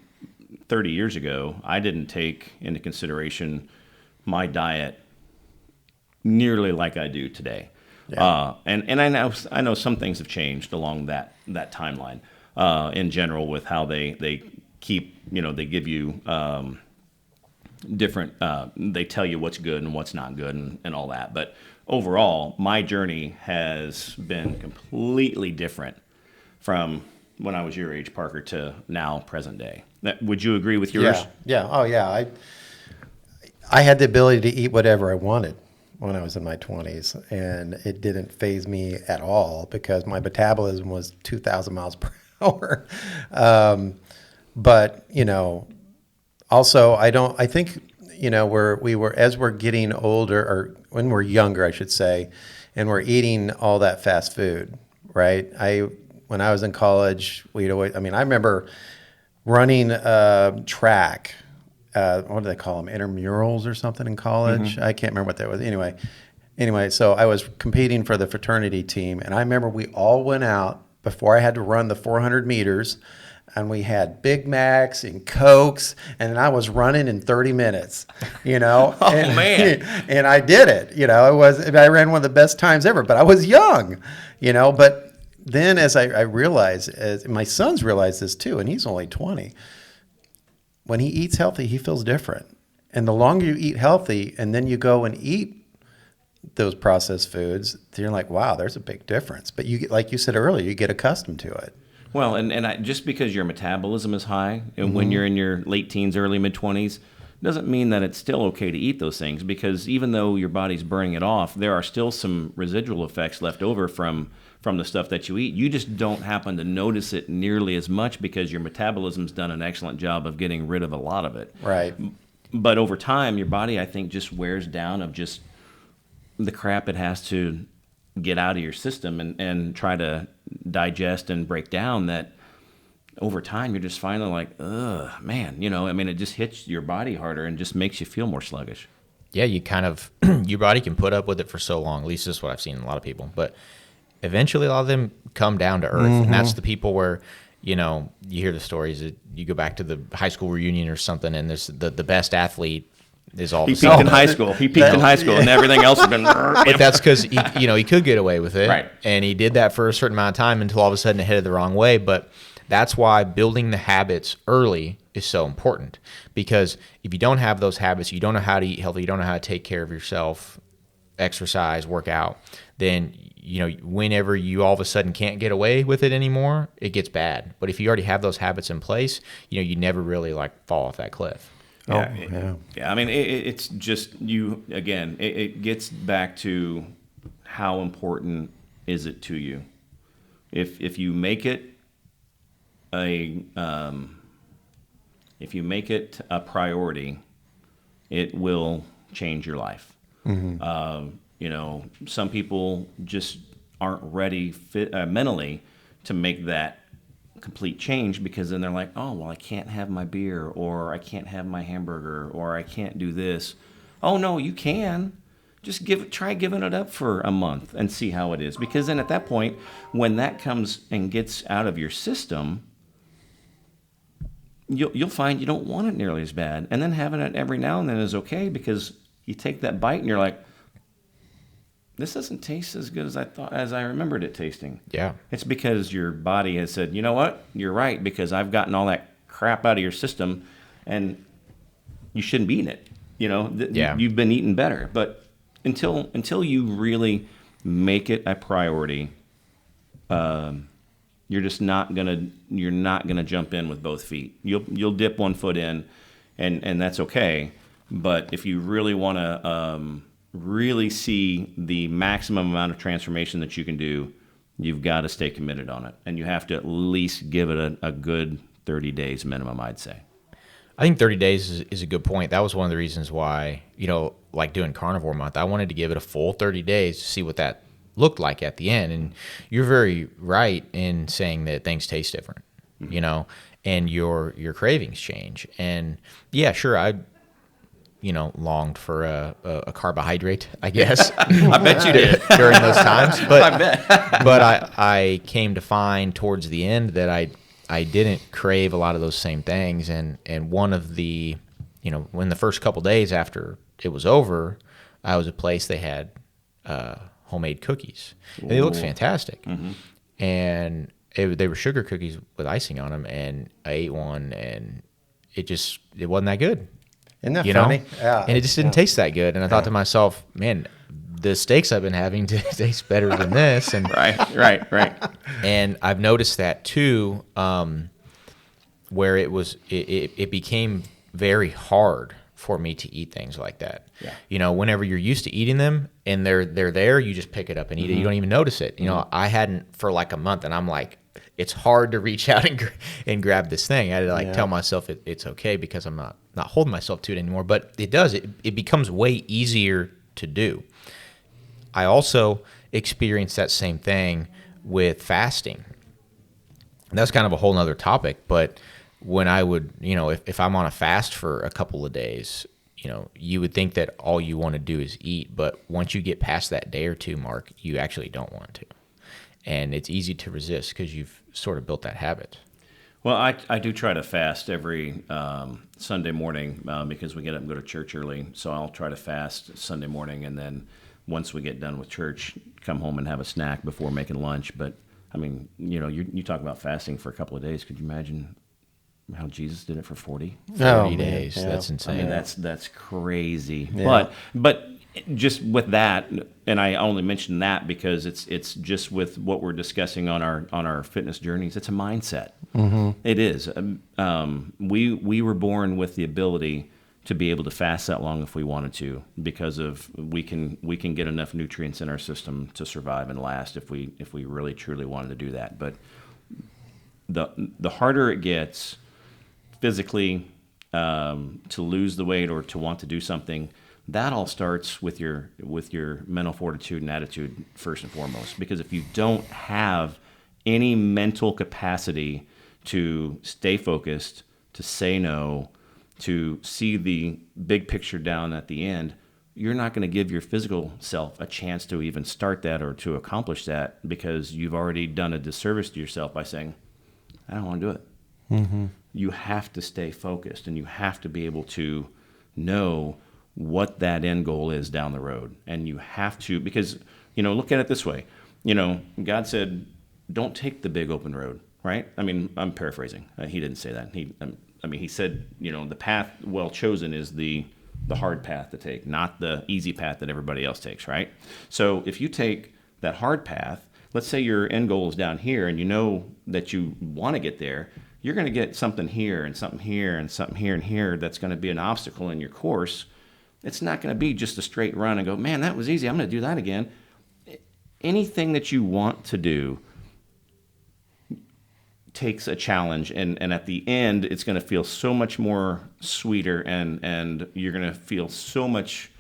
30 years ago, I didn't take into consideration my diet nearly like I do today. Yeah. And I know some things have changed along that timeline in general, with how they keep, you know, they give you different, they tell you what's good and what's not good and all that. But overall, my journey has been completely different from when I was your age, Parker, to now, present day. Would you agree with yours? Yeah. Oh, yeah. I had the ability to eat whatever I wanted when I was in my 20s, and it didn't faze me at all, because my metabolism was 2,000 miles per hour. But, you know, also I think, you know, as we're getting older, or when we're younger, I should say, and we're eating all that fast food, right? When I was in college, I remember running track, what do they call them? Intramurals or something in college. I can't remember what that was. Anyway, so I was competing for the fraternity team, and I remember we all went out before I had to run the 400 meters, and we had Big Macs and Cokes, and I was running in 30 minutes, Oh, man. And I did it, I ran one of the best times ever, but I was young, but then as I realized, as my son's realized this too, and he's only 20, when he eats healthy, he feels different. And the longer you eat healthy and then you go and eat those processed foods, you're like, wow, there's a big difference. But you, like you said earlier, you get accustomed to it. Well, just because your metabolism is high, and when you're in your late teens, early mid-20s, doesn't mean that it's still okay to eat those things, because even though your body's burning it off, there are still some residual effects left over from the stuff that you eat. You just don't happen to notice it nearly as much because your metabolism's done an excellent job of getting rid of a lot of it. Right. But over time, your body, I think, just wears down of just the crap it has to get out of your system and try to digest and break down, that over time you're just finally like, ugh, man, it just hits your body harder and just makes you feel more sluggish. Yeah, you kind of, your body can put up with it for so long. At least this is what I've seen in a lot of people. But eventually a lot of them come down to earth. And that's the people where, you hear the stories that you go back to the high school reunion or something, and there's the best athlete is all He the peaked same. in high school. And everything else has been. But that's because he could get away with it, Right. And he did that for a certain amount of time until all of a sudden it headed the wrong way. But that's why building the habits early is so important, because if you don't have those habits, you don't know how to eat healthy, you don't know how to take care of yourself, exercise, work out, then whenever you all of a sudden can't get away with it anymore, it gets bad. But if you already have those habits in place, you never really fall off that cliff. Yeah. I mean, it's just again, it gets back to how important is it to you. If you make it a priority, it will change your life. Some people just aren't ready mentally to make that complete change, because then they're like, oh, well, I can't have my beer, or I can't have my hamburger, or I can't do this. Oh, no, you can. Just try giving it up for a month and see how it is. Because then at that point, when that comes and gets out of your system, you'll find you don't want it nearly as bad. And then having it every now and then is okay, because you take that bite and you're like, this doesn't taste as good as I remembered it tasting. Yeah. It's because your body has said, you know what, you're right, because I've gotten all that crap out of your system, and you shouldn't be eating it. You've been eating better. But until you really make it a priority, you're not gonna jump in with both feet. You'll dip one foot in, and that's okay. But if you really want to really see the maximum amount of transformation that you can do, you've got to stay committed on it, and you have to at least give it a good 30 days minimum, I'd say. I think 30 days is a good point. That was one of the reasons why, like doing Carnivore Month, I wanted to give it a full 30 days to see what that looked like at the end. And you're very right in saying that things taste different, and your cravings change. And yeah, sure, I longed for a carbohydrate, I guess. I bet you did during those times. But I bet. But I came to find towards the end that I didn't crave a lot of those same things. And one of the, when the first couple days after it was over, I was at a place they had homemade cookies. And they looked fantastic. Mm-hmm. And they were sugar cookies with icing on them. And I ate one, and it wasn't that good. Isn't that funny? Yeah. And it just didn't taste that good. And I thought to myself, man, the steaks I've been having taste better than this. And right. And I've noticed that too, where it became very hard for me to eat things like that. Yeah. Whenever you're used to eating them and they're there, you just pick it up and eat it. You don't even notice it. I hadn't for like a month, and I'm like, it's hard to reach out and grab this thing. I had to tell myself it's okay, because I'm not holding myself to it anymore. But it does. It becomes way easier to do. I also experienced that same thing with fasting. And that's kind of a whole nother topic. But when I would, if I'm on a fast for a couple of days, you would think that all you want to do is eat. But once you get past that day or two mark, you actually don't want to. and it's easy to resist because you've sort of built that habit. Well, I do try to fast every Sunday morning because we get up and go to church early. So I'll try to fast Sunday morning, and then once we get done with church, come home and have a snack before making lunch. But I mean, you talk about fasting for a couple of days. Could you imagine how Jesus did it for 40? 40 days. Yeah. That's insane. I mean, that's crazy. Yeah. But just with that, and I only mention that because it's just with what we're discussing on our fitness journeys. It's a mindset. Mm-hmm. It is. We were born with the ability to be able to fast that long if we wanted to, because of we can get enough nutrients in our system to survive and last if we really truly wanted to do that. But the harder it gets physically to lose the weight or to want to do something, that all starts with your mental fortitude and attitude first and foremost. Because if you don't have any mental capacity to stay focused, to say no, to see the big picture down at the end, you're not going to give your physical self a chance to even start that or to accomplish that, because you've already done a disservice to yourself by saying, I don't want to do it. Mm-hmm. You have to stay focused, and you have to be able to know what that end goal is down the road. And you have to, because, look at it this way. God said, don't take the big open road, right? I mean, I'm paraphrasing. He didn't say that. He said, the path well chosen is the hard path to take, not the easy path that everybody else takes, right? So if you take that hard path, let's say your end goal is down here, and you know that you want to get there, you're going to get something here and something here and something here and here that's going to be an obstacle in your course. It's not going to be just a straight run and go, man, that was easy, I'm going to do that again. Anything that you want to do takes a challenge, and at the end, it's going to feel so much more sweeter, and you're going to feel so much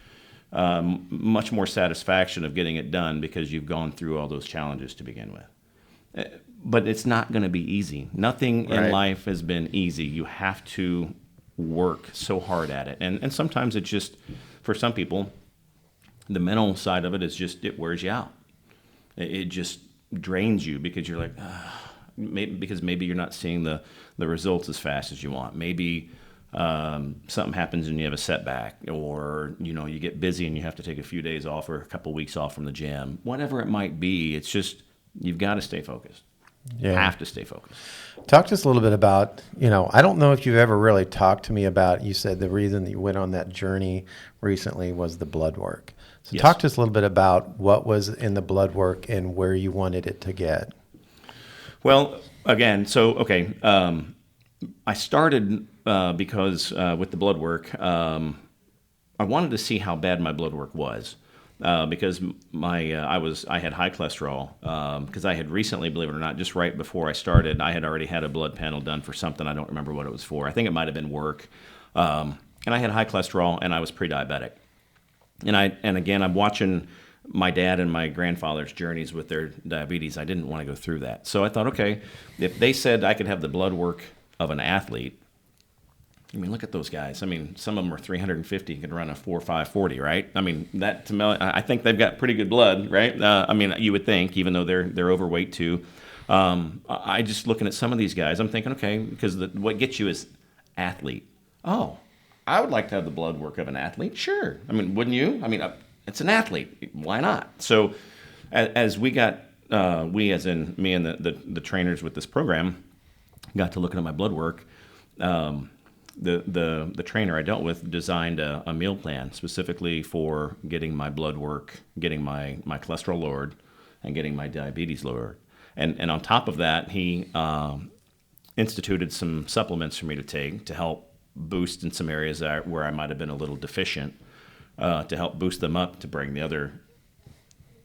more satisfaction of getting it done because you've gone through all those challenges to begin with. But it's not going to be easy. Nothing in life has been easy. You have to work so hard at it. And sometimes it's just, for some people, the mental side of it is just, it wears you out. It just drains you because you're like, maybe you're not seeing the results as fast as you want. Maybe something happens and you have a setback, or you get busy and you have to take a few days off or a couple weeks off from the gym. Whatever it might be, it's just, you've got to stay focused. You have to stay focused. Talk to us a little bit about, I don't know if you've ever really talked to me about, you said the reason that you went on that journey recently was the blood work. So Yes. Talk to us a little bit about what was in the blood work and where you wanted it to get. Well, again, I started because with the blood work, I wanted to see how bad my blood work was. Because I had high cholesterol, because I had recently, believe it or not, just right before I started, I had already had a blood panel done for something. I don't remember what it was for. I think it might have been work. And I had high cholesterol, and I was pre-diabetic. And again, I'm watching my dad and my grandfather's journeys with their diabetes. I didn't want to go through that. So I thought, okay, if they said I could have the blood work of an athlete, I mean, look at those guys. I mean, some of them are 350, could run a 4.5 right? I mean, that to me, I think they've got pretty good blood, right? You would think, even though they're overweight too. I just looking at some of these guys, I'm thinking, okay, because what gets you is athlete. Oh, I would like to have the blood work of an athlete. Sure. I mean, wouldn't you? I mean, it's an athlete. Why not? So, as we got, we as in me and the trainers with this program, got to looking at my blood work. The trainer I dealt with designed a meal plan specifically for getting my blood work, getting my cholesterol lowered, and getting my diabetes lowered. And on top of that, he instituted some supplements for me to take to help boost in some areas where I might have been a little deficient, to help boost them up, to bring the other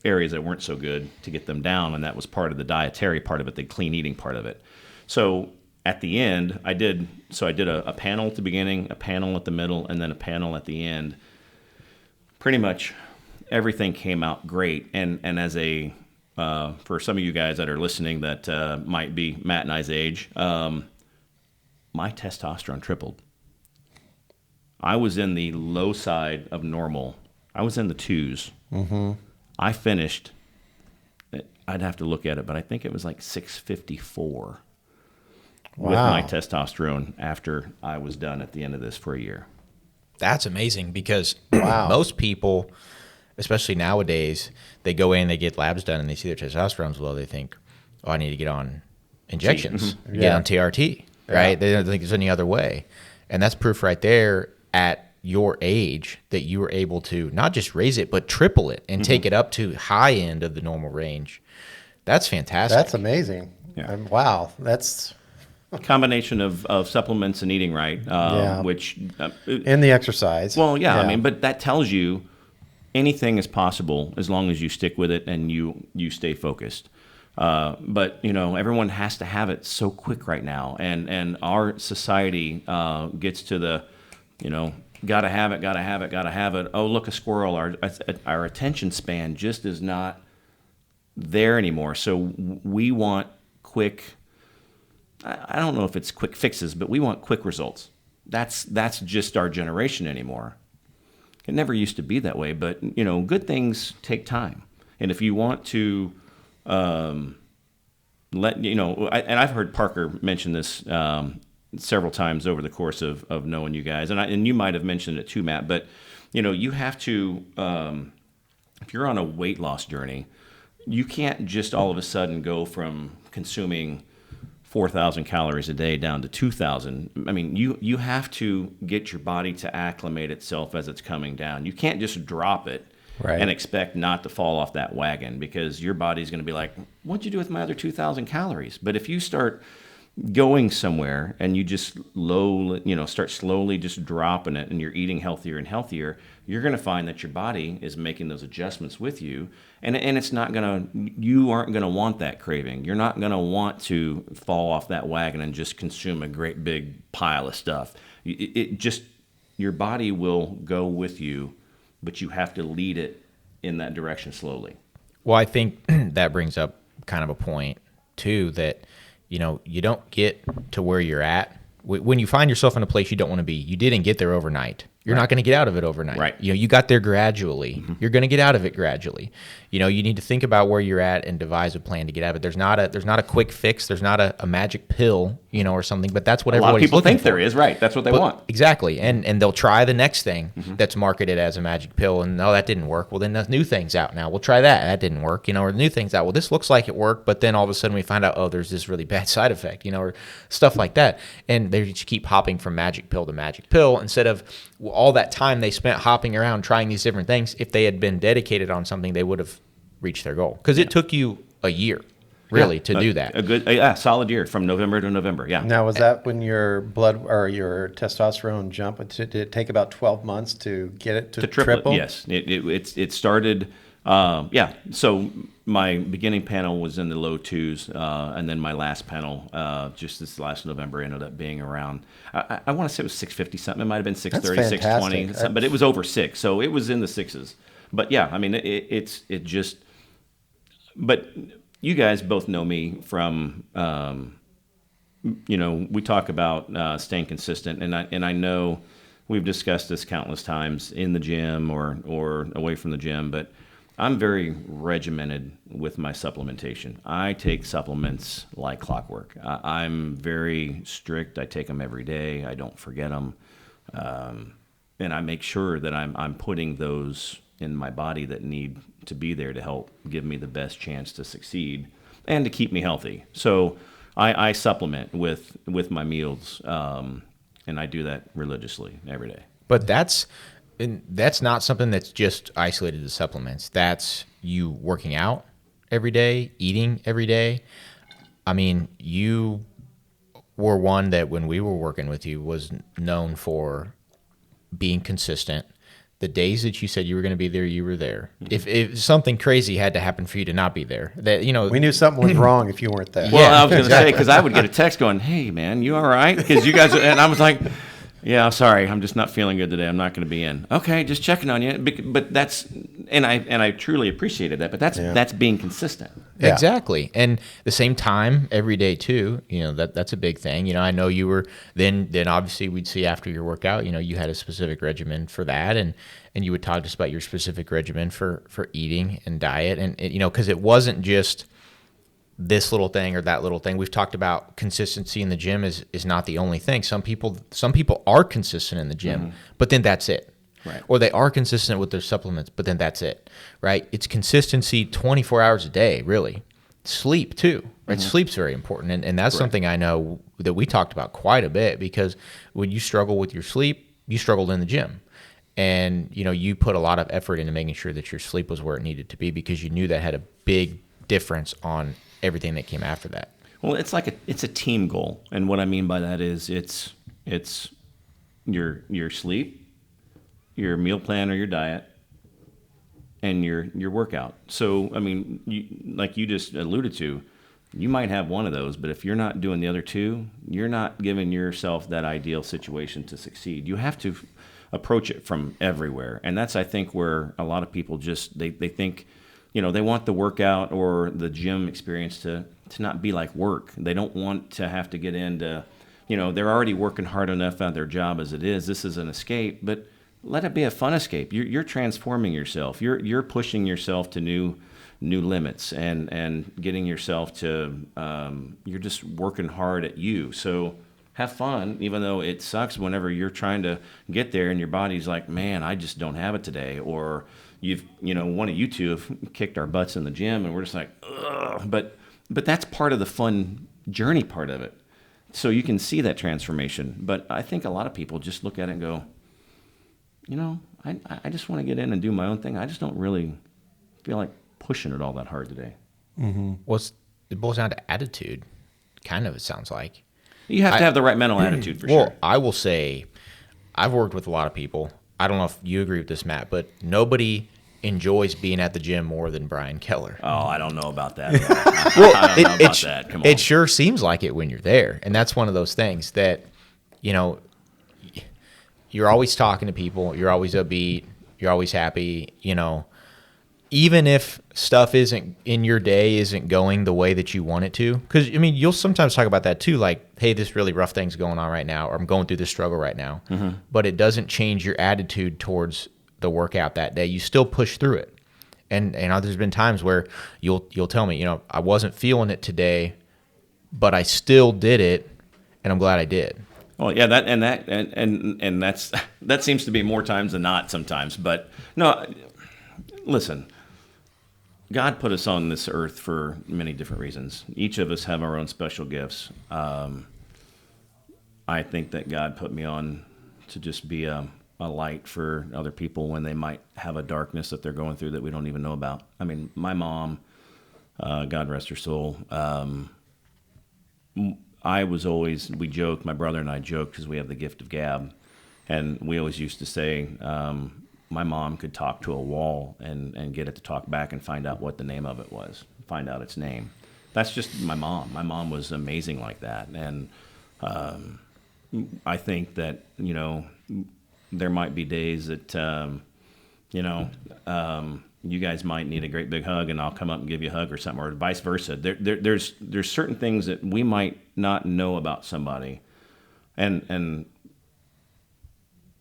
areas that weren't so good, to get them down. And that was part of the dietary part of it, the clean eating part of it. So at the end, I did a panel at the beginning, a panel at the middle, and then a panel at the end. Pretty much everything came out great. And as for some of you guys that are listening that might be Matt and I's age, my testosterone tripled. I was in the low side of normal. I was in the 2s. Mm-hmm. I finished I'd have to look at it, but I think it was like 654 with Wow. my testosterone after I was done at the end of this for a year. That's amazing because Wow. most people, especially nowadays, they go in, they get labs done, and they see their testosterone's low. They think, oh, I need to get on injections, get Yeah. on TRT, right? They don't think there's any other way. And that's proof right there at your age that you were able to not just raise it, but triple it and take it up to high end of the normal range. That's fantastic. That's amazing. Yeah. Wow. That's Combination of supplements and eating right, Yeah. which in the exercise. well, yeah, I mean, but that tells you anything is possible as long as you stick with it and you stay focused. But everyone has to have it so quick right now, and our society gets to the, gotta have it, gotta have it, gotta have it. Oh, look, a squirrel. Our attention span just is not there anymore. So we want quick. I don't know if it's quick fixes, but we want quick results. That's just our generation anymore. It never used to be that way, but good things take time. And if you want to and I've heard Parker mention this several times over the course of knowing you guys, and you might have mentioned it too, Matt. But you have to, if you're on a weight loss journey, you can't just all of a sudden go from consuming 4,000 calories a day down to 2,000. I mean, you have to get your body to acclimate itself as it's coming down. You can't just drop it Right. and expect not to fall off that wagon, because your body's going to be like, what'd you do with my other 2,000 calories? But if you start going somewhere and you just start slowly just dropping it, and you're eating healthier and healthier, you're going to find that your body is making those adjustments with you, and it's not going to, you aren't going to want that craving. You're not going to want to fall off that wagon and just consume a great big pile of stuff. It just, your body will go with you, but you have to lead it in that direction slowly. Well, I think that brings up kind of a point too, that you don't get to where you're at when you find yourself in a place you don't want to be. You didn't get there overnight. You're not going to get out of it overnight. Right. You got there gradually. You're going to get out of it gradually. You need to think about where you're at and devise a plan to get out of it. There's not a quick fix. There's not a magic pill, or something. But that's what A lot of everybody's people looking think for. there is, right? That's what they want. Exactly. And they'll try the next thing that's marketed as a magic pill, and that didn't work. Well, then the new thing's out now. We'll try that. That didn't work. Or the new thing's out. Well, this looks like it worked, but then all of a sudden we find out, oh, there's this really bad side effect, or stuff like that. And they just keep hopping from magic pill to magic pill instead of all that time they spent hopping around trying these different things. If they had been dedicated on something, they would have reached their goal, because it took you a year really to do that. A good, solid year from November to November. Yeah. Now, was that when your blood or your testosterone jumped? Did it take about 12 months to get it to triple? Yes, it started. So my beginning panel was in the low twos, and then my last panel, just this last November, ended up being around. I want to say it was 650 something. It might have been 630, That's 620, fantastic. but it was over 6, so it was in the sixes. But yeah, I mean, it just. But you guys both know me from. We talk about staying consistent, and I know we've discussed this countless times in the gym or away from the gym, but I'm very regimented with my supplementation. I take supplements like clockwork. I'm very strict. I take them every day. I don't forget them, and I make sure that I'm putting those in my body that need to be there to help give me the best chance to succeed and to keep me healthy. So I supplement with my meals, and I do that religiously every day. But that's not something that's just isolated to supplements. That's you working out every day, eating every day. I mean, you were one that when we were working with you was known for being consistent. The days that you said you were going to be there, you were there. If something crazy had to happen for you to not be there, We knew something was wrong if you weren't there. Well, Yeah, I was going to say, because I would get a text going, "Hey, man, you all right?" Because you guys, and I was like, "Yeah, sorry, I'm just not feeling good today. I'm not going to be in." Okay, just checking on you. But that's, and I truly appreciated that. But that's being consistent. Yeah. Exactly. And the same time every day too, that's a big thing. I know you were then obviously we'd see after your workout, you had a specific regimen for that, and you would talk to us about your specific regimen for eating and diet, and because it wasn't just this little thing or that little thing. We've talked about consistency in the gym is not the only thing. Some people are consistent in the gym, but then that's it. Right. Or they are consistent with their supplements, but then that's it. Right? It's consistency 24 hours a day, really. Sleep too. Right? Sleep's very important. And that's something I know that we talked about quite a bit, because when you struggle with your sleep, you struggled in the gym. And, you put a lot of effort into making sure that your sleep was where it needed to be, because you knew that had a big difference on everything that came after that. Well, it's a team goal. And what I mean by that is it's your sleep, your meal plan or your diet, and your workout. So, I mean, like you just alluded to, you might have one of those, but if you're not doing the other two, you're not giving yourself that ideal situation to succeed. You have to approach it from everywhere. And that's, I think, where a lot of people just, they think, they want the workout or the gym experience to not be like work. They don't want to have to get into, they're already working hard enough at their job as it is. This is an escape, but let it be a fun escape. You're transforming yourself. You're pushing yourself to new limits and getting yourself to, you're just working hard at you. So have fun, even though it sucks whenever you're trying to get there and your body's like, man, I just don't have it today. Or one of you two have kicked our butts in the gym and we're just like, ugh. But that's part of the fun journey part of it. So you can see that transformation. But I think a lot of people just look at it and go, I just want to get in and do my own thing. I just don't really feel like pushing it all that hard today. Well, it boils down to attitude, kind of, it sounds like. You have to have the right mental attitude for sure. Well, I will say, I've worked with a lot of people. I don't know if you agree with this, Matt, but nobody enjoys being at the gym more than Bryan Keller. Oh, I don't know about that. I don't know about that. Come on. It sure seems like it when you're there. And that's one of those things that, you're always talking to people. You're always upbeat. You're always happy. Even if stuff isn't in your day isn't going the way that you want it to. Because, you'll sometimes talk about that too. Like, hey, this really rough thing's going on right now, or I'm going through this struggle right now. But it doesn't change your attitude towards the workout that day. You still push through it. And there's been times where you'll tell me, I wasn't feeling it today, but I still did it, and I'm glad I did. Well, yeah, that seems to be more times than not sometimes. But no, listen, God put us on this earth for many different reasons. Each of us have our own special gifts. I think that God put me on to just be a light for other people when they might have a darkness that they're going through that we don't even know about. I mean, my mom, God rest her soul, we joked, my brother and I joked because we have the gift of gab, and we always used to say, my mom could talk to a wall and get it to talk back and find out what the name of it was, find out its name. That's just my mom. My mom was amazing like that. And I think that, there might be days that, you guys might need a great big hug and I'll come up and give you a hug or something, or vice versa. There's certain things that we might not know about somebody. And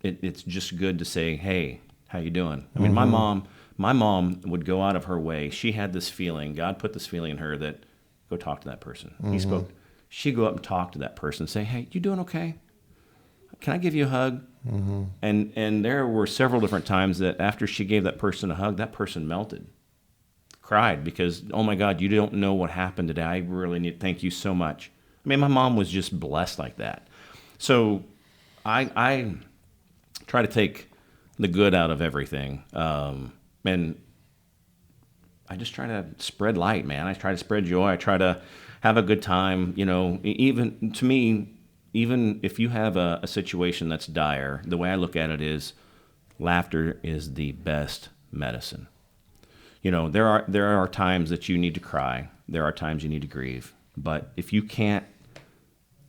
it's just good to say, hey, how you doing? I mean, my mom would go out of her way. She had this feeling, God put this feeling in her that go talk to that person. She'd go up and talk to that person, say, hey, you doing okay? Can I give you a hug? And there were several different times that after she gave that person a hug, that person melted, cried because, oh my God, you don't know what happened today. I really need, thank you so much. I mean, my mom was just blessed like that. So I try to take the good out of everything. And I just try to spread light, man. I try to spread joy. I try to have a good time. Even to me, even if you have a situation that's dire, the way I look at it is laughter is the best medicine. There are times that you need to cry. There are times you need to grieve. But if you can't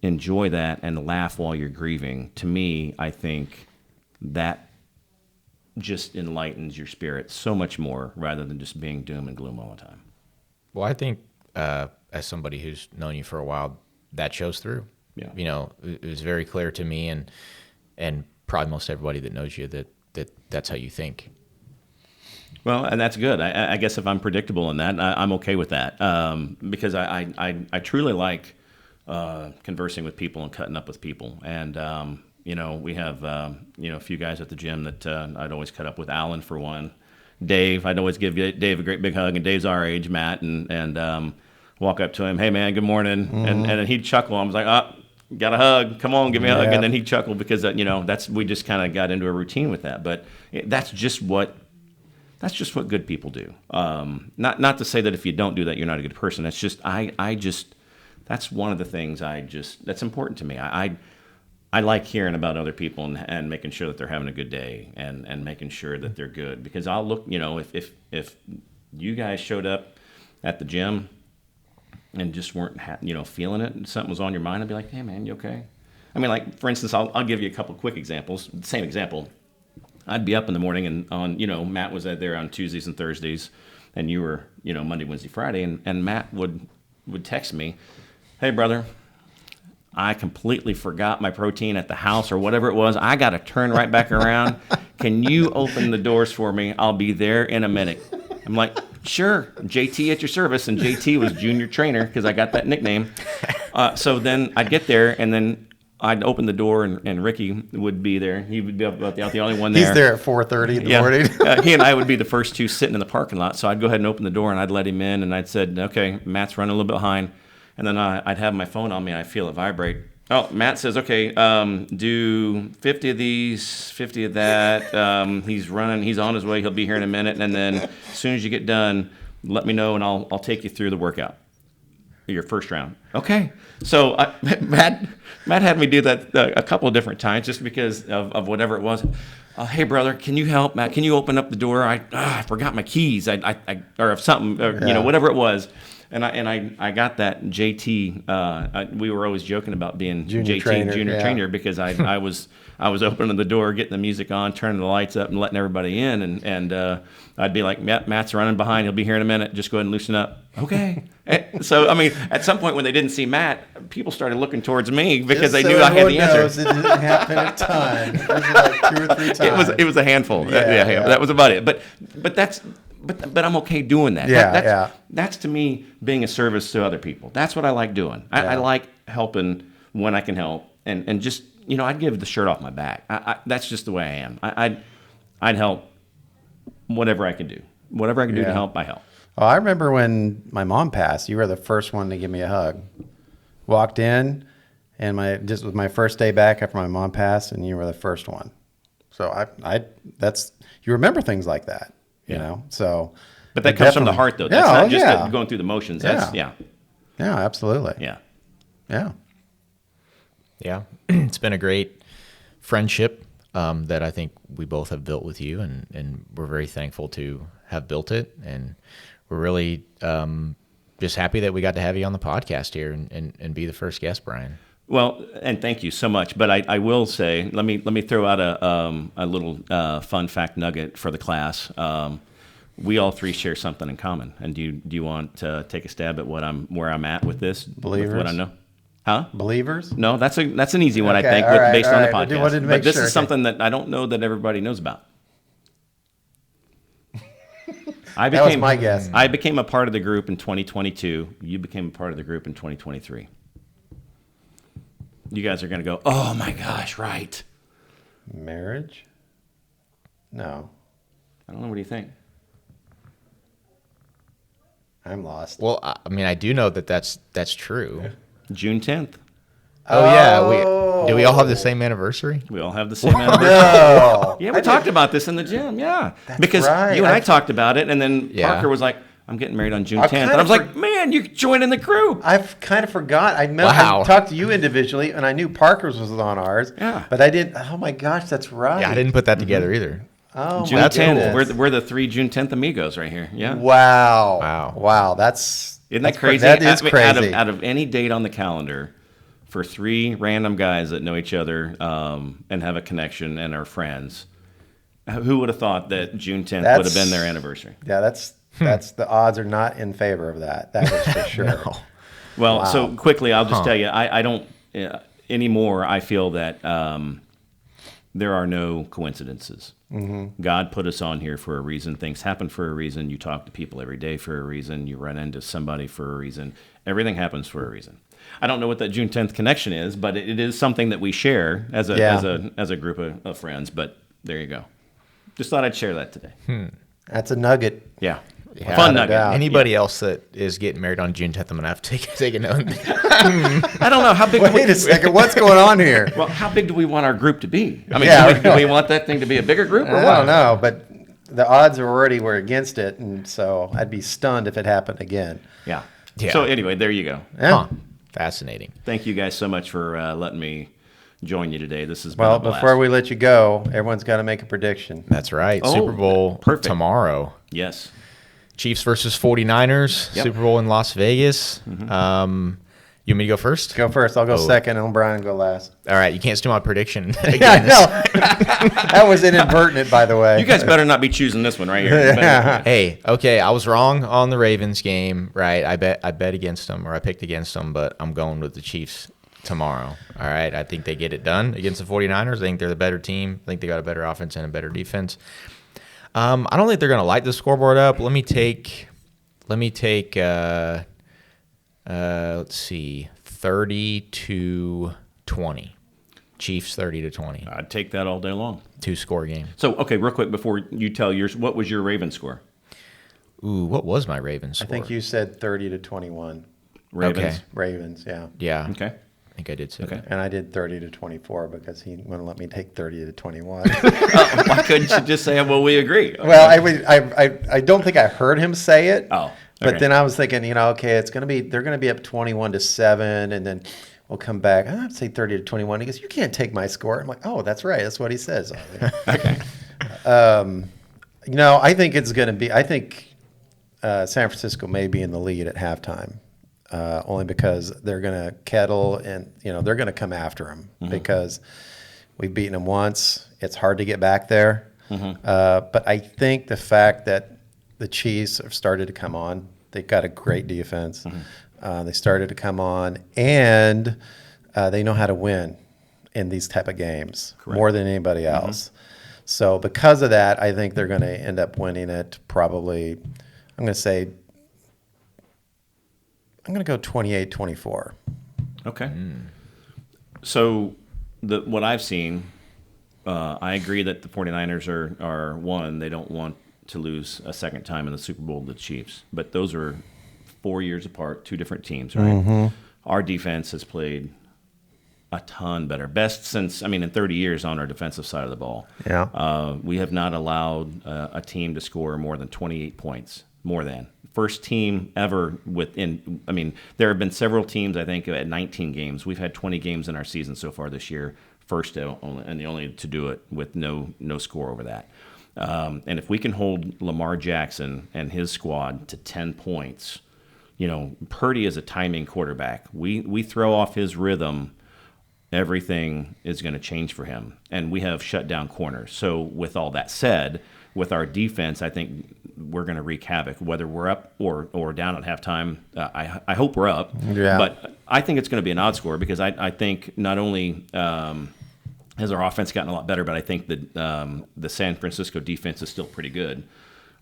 enjoy that and laugh while you're grieving, to me, I think that just enlightens your spirit so much more rather than just being doom and gloom all the time. Well, I think as somebody who's known you for a while, that shows through. Yeah. It was very clear to me and probably most everybody that knows you that that's how you think. Well, and that's good. I guess if I'm predictable in that, I'm okay with that, because I truly like conversing with people and cutting up with people. And we have a few guys at the gym that I'd always cut up with. Alan, for one. Dave, I'd always give Dave a great big hug, and Dave's our age, Matt, and walk up to him, hey man, good morning, and then he'd chuckle. I was like, got a hug, come on, give me a hug, and then he'd chuckle because we just kind of got into a routine with that. But that's just what good people do. Not to say that if you don't do that, you're not a good person. It's just that's one of the things that's important to me. I like hearing about other people and making sure that they're having a good day and making sure that they're good, because I'll look, if you guys showed up at the gym and just weren't feeling it and something was on your mind, I'd be like, hey man, you okay? I mean, like, for instance, I'll give you a couple quick examples. Same example. I'd be up in the morning and Matt was there on Tuesdays and Thursdays, and you were, Monday, Wednesday, Friday, and Matt would text me, hey brother, I completely forgot my protein at the house or whatever it was. I got to turn right back around. Can you open the doors for me? I'll be there in a minute. I'm like, sure, JT at your service. And JT was junior trainer because I got that nickname. So then I'd get there, and then I'd open the door, and Ricky would be there. He would be about the only one there. He's there at 4:30 in the morning. He and I would be the first two sitting in the parking lot. So I'd go ahead and open the door, and I'd let him in, and I'd said, okay, Matt's running a little bit behind. And then I'd have my phone on me, and I feel it vibrate. Oh, Matt says, okay, do 50 of these, 50 of that. He's running. He's on his way. He'll be here in a minute. And then as soon as you get done, let me know, and I'll take you through the workout, your first round. Okay. So Matt had me do that a couple of different times just because of whatever it was. Hey, brother, can you help, Matt? Can you open up the door? I forgot my keys. Or something, whatever it was. And I got that JT. We were always joking about being junior JT trainer because I was opening the door, getting the music on, turning the lights up, and letting everybody in. And I'd be like, Matt's running behind. He'll be here in a minute. Just go ahead and loosen up. Okay. So I mean, at some point when they didn't see Matt, people started looking towards me because they knew I had the answer. It didn't happen a ton. It was like 2 or 3 times. It was a handful. Yeah. That was about it. But I'm okay doing that. That's to me being a service to other people. That's what I like doing. I like helping when I can help, and just I'd give the shirt off my back. That's just the way I am. I'd help whatever I can do. Whatever I can do to help, I help. Oh, I remember when my mom passed. You were the first one to give me a hug. Walked in, and this was my first day back after my mom passed, and you were the first one. So you remember things like that. So. But that comes from the heart, though. That's not just going through the motions. Yeah, absolutely. Yeah. It's been a great friendship that I think we both have built with you, and we're very thankful to have built it. And we're really just happy that we got to have you on the podcast here and be the first guest, Bryan. Well, and thank you so much. But I will say, let me throw out a little fun fact nugget for the class. We all three share something in common. And do you want to take a stab at where I'm at with this? Believers. With what I know? Huh? Believers? No, that's an easy one, I think, based on the podcast. But this is something that I don't know that everybody knows about. That was my guess. I became a part of the group in 2022. You became a part of the group in 2023. You guys are going to go, oh my gosh, right. Marriage? No. I don't know. What do you think? I'm lost. Well, I mean, I do know that's true. June 10th. Oh, yeah. Do we all have the same anniversary? We all have the same anniversary. No. Yeah, we talked about this in the gym. Yeah. That's because right. you and I talked about it, and then Parker was like, I'm getting married on June 10th. And I was like, man, you're joining the crew. I've kind of forgot. I talked to you individually, and I knew Parker's was on ours. Yeah. But I didn't. Oh, my gosh, that's right. Yeah, I didn't put that together either. Oh, June 10th. We're the 3 June 10th amigos right here. Yeah. Wow. Isn't that crazy? That is crazy. Out of any date on the calendar, for 3 random guys that know each other and have a connection and are friends, who would have thought that June 10th would have been their anniversary? Yeah, that's the odds are not in favor of that. That is for sure. No. Well, so quickly, I'll just tell you, I don't anymore. I feel that there are no coincidences. God put us on here for a reason. Things happen for a reason. You talk to people every day for a reason. You run into somebody for a reason. Everything happens for a reason. I don't know what that June 10th connection is, but it is something that we share as a group of friends. But there you go. Just thought I'd share that today. That's a nugget. Yeah. Yeah, Fun without a nugget. doubt. Anybody else that is getting married on June 10th, I'm gonna have to take a note. I don't know how big. Wait a second. What's going on here? Well, how big do we want our group to be? I mean, Yeah, do we want that thing to be a bigger group or I what? don't know, but the odds already were against it, and so I'd be stunned if it happened again. Yeah. Yeah. So anyway, there you go. Yeah. Huh. Fascinating. Thank you guys so much for letting me join you today. This has been Well, a blast. before we let you go, everyone's got to make a prediction. That's right. Oh, Super Bowl perfect. tomorrow. Yes. Chiefs versus 49ers. Yep. Super Bowl in Las Vegas. You want me to go first? Go first. I'll go second, and Brian go last. All right. You can't steal my prediction. Yeah, I again. know. That was inadvertent, by the way. You guys better not be choosing this one right here. Yeah. Hey, okay, I was wrong on the Ravens game, right? I bet against them, or I picked against them, but I'm going with the Chiefs tomorrow. All right, I think they get it done against the 49ers. I think they're the better team. I think they got a better offense and a better defense. I don't think they're going to light the scoreboard up. Let me take let's see, 30-20. Chiefs 30-20. I'd take that all day long. 2-score game. So, okay, real quick before you tell yours, what was your Raven score? Ooh, what was my Ravens I score? think you said 30-21. Ravens. Okay. Ravens, yeah. Yeah. Okay. I think I did say Okay. that. And I did 30-24 because he wouldn't let me take 30-21. Why couldn't you just say, well, we agree? Well, I don't think I heard him say it. Oh, But okay. then I was thinking, okay, they're gonna be up 21-7, and then we'll come back. I'd say 30-21. He goes, you can't take my score. I'm like, oh, that's right. That's what he says. Okay. I think it's gonna be. I think San Francisco may be in the lead at halftime, only because they're gonna kettle and they're gonna come after him because we've beaten them once. It's hard to get back there. But I think the fact that the Chiefs have started to come on, they've got a great defense. They started to come on, and they know how to win in these type of games more than anybody else. So because of that, I think they're going to end up winning it probably, I'm going to go 28-24. Okay. So what I've seen, I agree that the 49ers are one. They don't want to lose a second time in the Super Bowl to the Chiefs. But those are 4 years apart, two different teams, right? Our defense has played a ton better. Best since, in 30 years on our defensive side of the ball. Yeah. We have not allowed a team to score more than 28 points, more than. First team ever there have been several teams, I think, at 19 games. We've had 20 games in our season so far this year. First and the only to do it with no score over that. And if we can hold Lamar Jackson and his squad to 10 points, Purdy is a timing quarterback. We throw off his rhythm, everything is going to change for him. And we have shut down corners. So with all that said, with our defense, I think we're going to wreak havoc, whether we're up or down at halftime. I hope we're up. Yeah. But I think it's going to be an odd score because I think not only has our offense gotten a lot better, but I think that the San Francisco defense is still pretty good.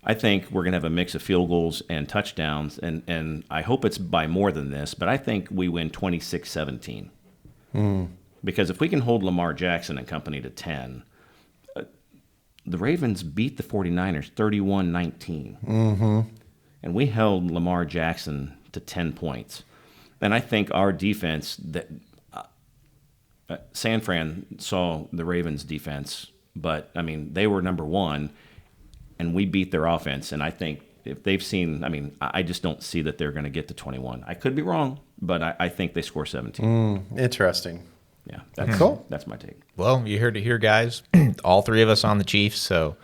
I think we're going to have a mix of field goals and touchdowns, and I hope it's by more than this, but I think we win 26-17. Because if we can hold Lamar Jackson and company to 10, the Ravens beat the 49ers 31-19. And we held Lamar Jackson to 10 points. And I think our defense, that San Fran saw the Ravens' defense, but, they were number one, and we beat their offense. And I think if they've seen, I just don't see that they're going to get to 21. I could be wrong, but I think they score 17. Interesting. Yeah, that's Cool. That's my take. Well, you heard it here, guys. All three of us on the Chiefs, so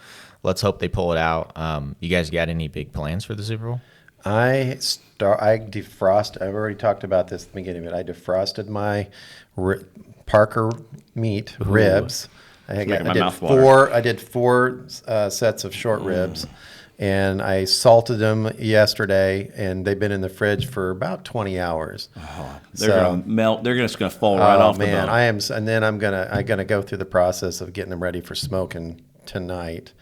let's hope they pull it out. You guys got any big plans for the Super Bowl? I defrost. I've already talked about this at the beginning, but I defrosted my Parker meat ribs. I making my did mouth water. I did four sets of short ribs, and I salted them yesterday, and they've been in the fridge for about 20 hours. They're gonna melt. They're just gonna fall right off the bone. And then I'm gonna go through the process of getting them ready for smoking tonight,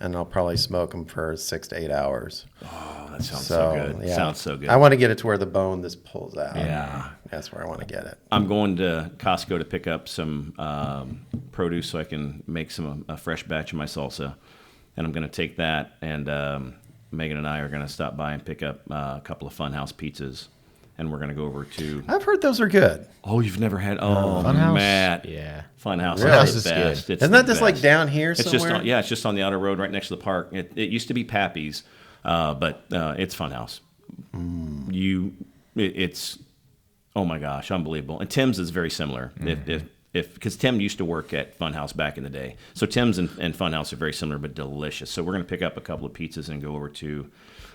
and I'll probably smoke them for 6 to 8 hours. Oh, that sounds so good. Yeah. Sounds so good. I want to get it to where the bone just pulls out. Yeah. That's where I want to get it. I'm going to Costco to pick up some produce so I can make a fresh batch of my salsa, and I'm going to take that. And Megan and I are going to stop by and pick up a couple of Funhouse pizzas, and we're going to go over to. I've heard those are good. Oh, you've never had? Oh, Funhouse? Matt. Yeah. Funhouse Really? is the best. It's Isn't the that just like best. down here It's somewhere? just it's just on the outer road right next to the park. It used to be Pappy's, but it's Funhouse. It's oh my gosh, unbelievable. And Tim's is very similar. Because Tim used to work at Funhouse back in the day, so Tim's and Funhouse are very similar but delicious. So we're going to pick up a couple of pizzas and go over to.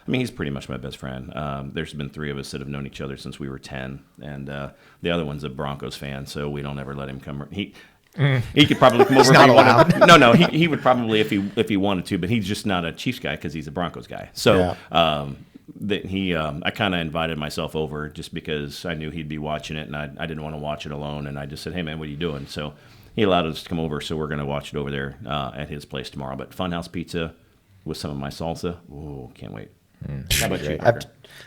I mean, he's pretty much my best friend. There's been 3 of us that have known each other since we were 10, and the other one's a Broncos fan, so we don't ever let him come. He could probably come over. not allowed. No, he would probably if he wanted to, but he's just not a Chiefs guy because he's a Broncos guy. So I kind of invited myself over just because I knew he'd be watching it, and I didn't want to watch it alone. And I just said, "Hey man, what are you doing?" So he allowed us to come over, so we're going to watch it over there at his place tomorrow. But Funhouse pizza with some of my salsa. Oh, can't wait. How about you, Parker?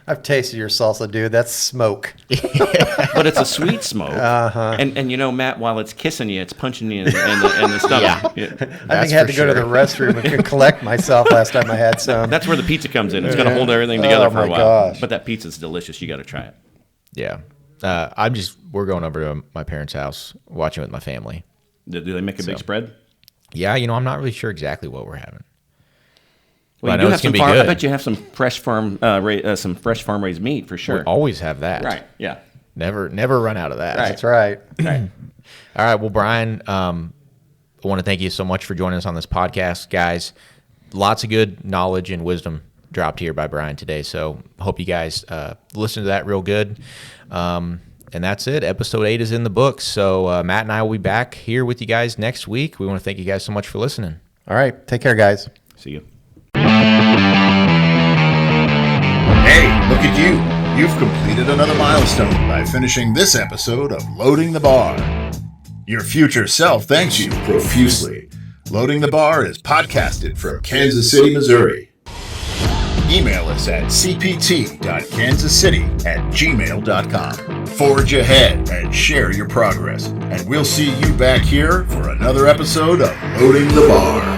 I've tasted your salsa, dude. That's smoke. But it's a sweet smoke. And you know, Matt, while it's kissing you, it's punching you in the stomach. Yeah. I think I had to go to the restroom and collect myself last time I had some. That's where the pizza comes in. It's going to hold everything together for a while. Gosh. But that pizza's delicious. You got to try it. Yeah. We're going over to my parents' house, watching with my family. Do they make a big spread? Yeah, I'm not really sure exactly what we're having. Well, I know it's gonna be good. I bet you have some fresh farm raised meat for sure. We always have that. Right. Yeah. Never run out of that. Right. That's right. Right. All right. Well, Bryan, I want to thank you so much for joining us on this podcast, guys. Lots of good knowledge and wisdom dropped here by Bryan today. So hope you guys listen to that real good. And that's it. Episode 8 is in the books. So Matt and I will be back here with you guys next week. We want to thank you guys so much for listening. All right. Take care, guys. See you. Hey, look at you. You've completed another milestone by finishing this episode of Loading the Bar. Your future self thanks you profusely. Loading the Bar is podcasted from Kansas City, Missouri. Email us at cpt.kansascity@gmail.com. Forge ahead and share your progress. And we'll see you back here for another episode of Loading the Bar.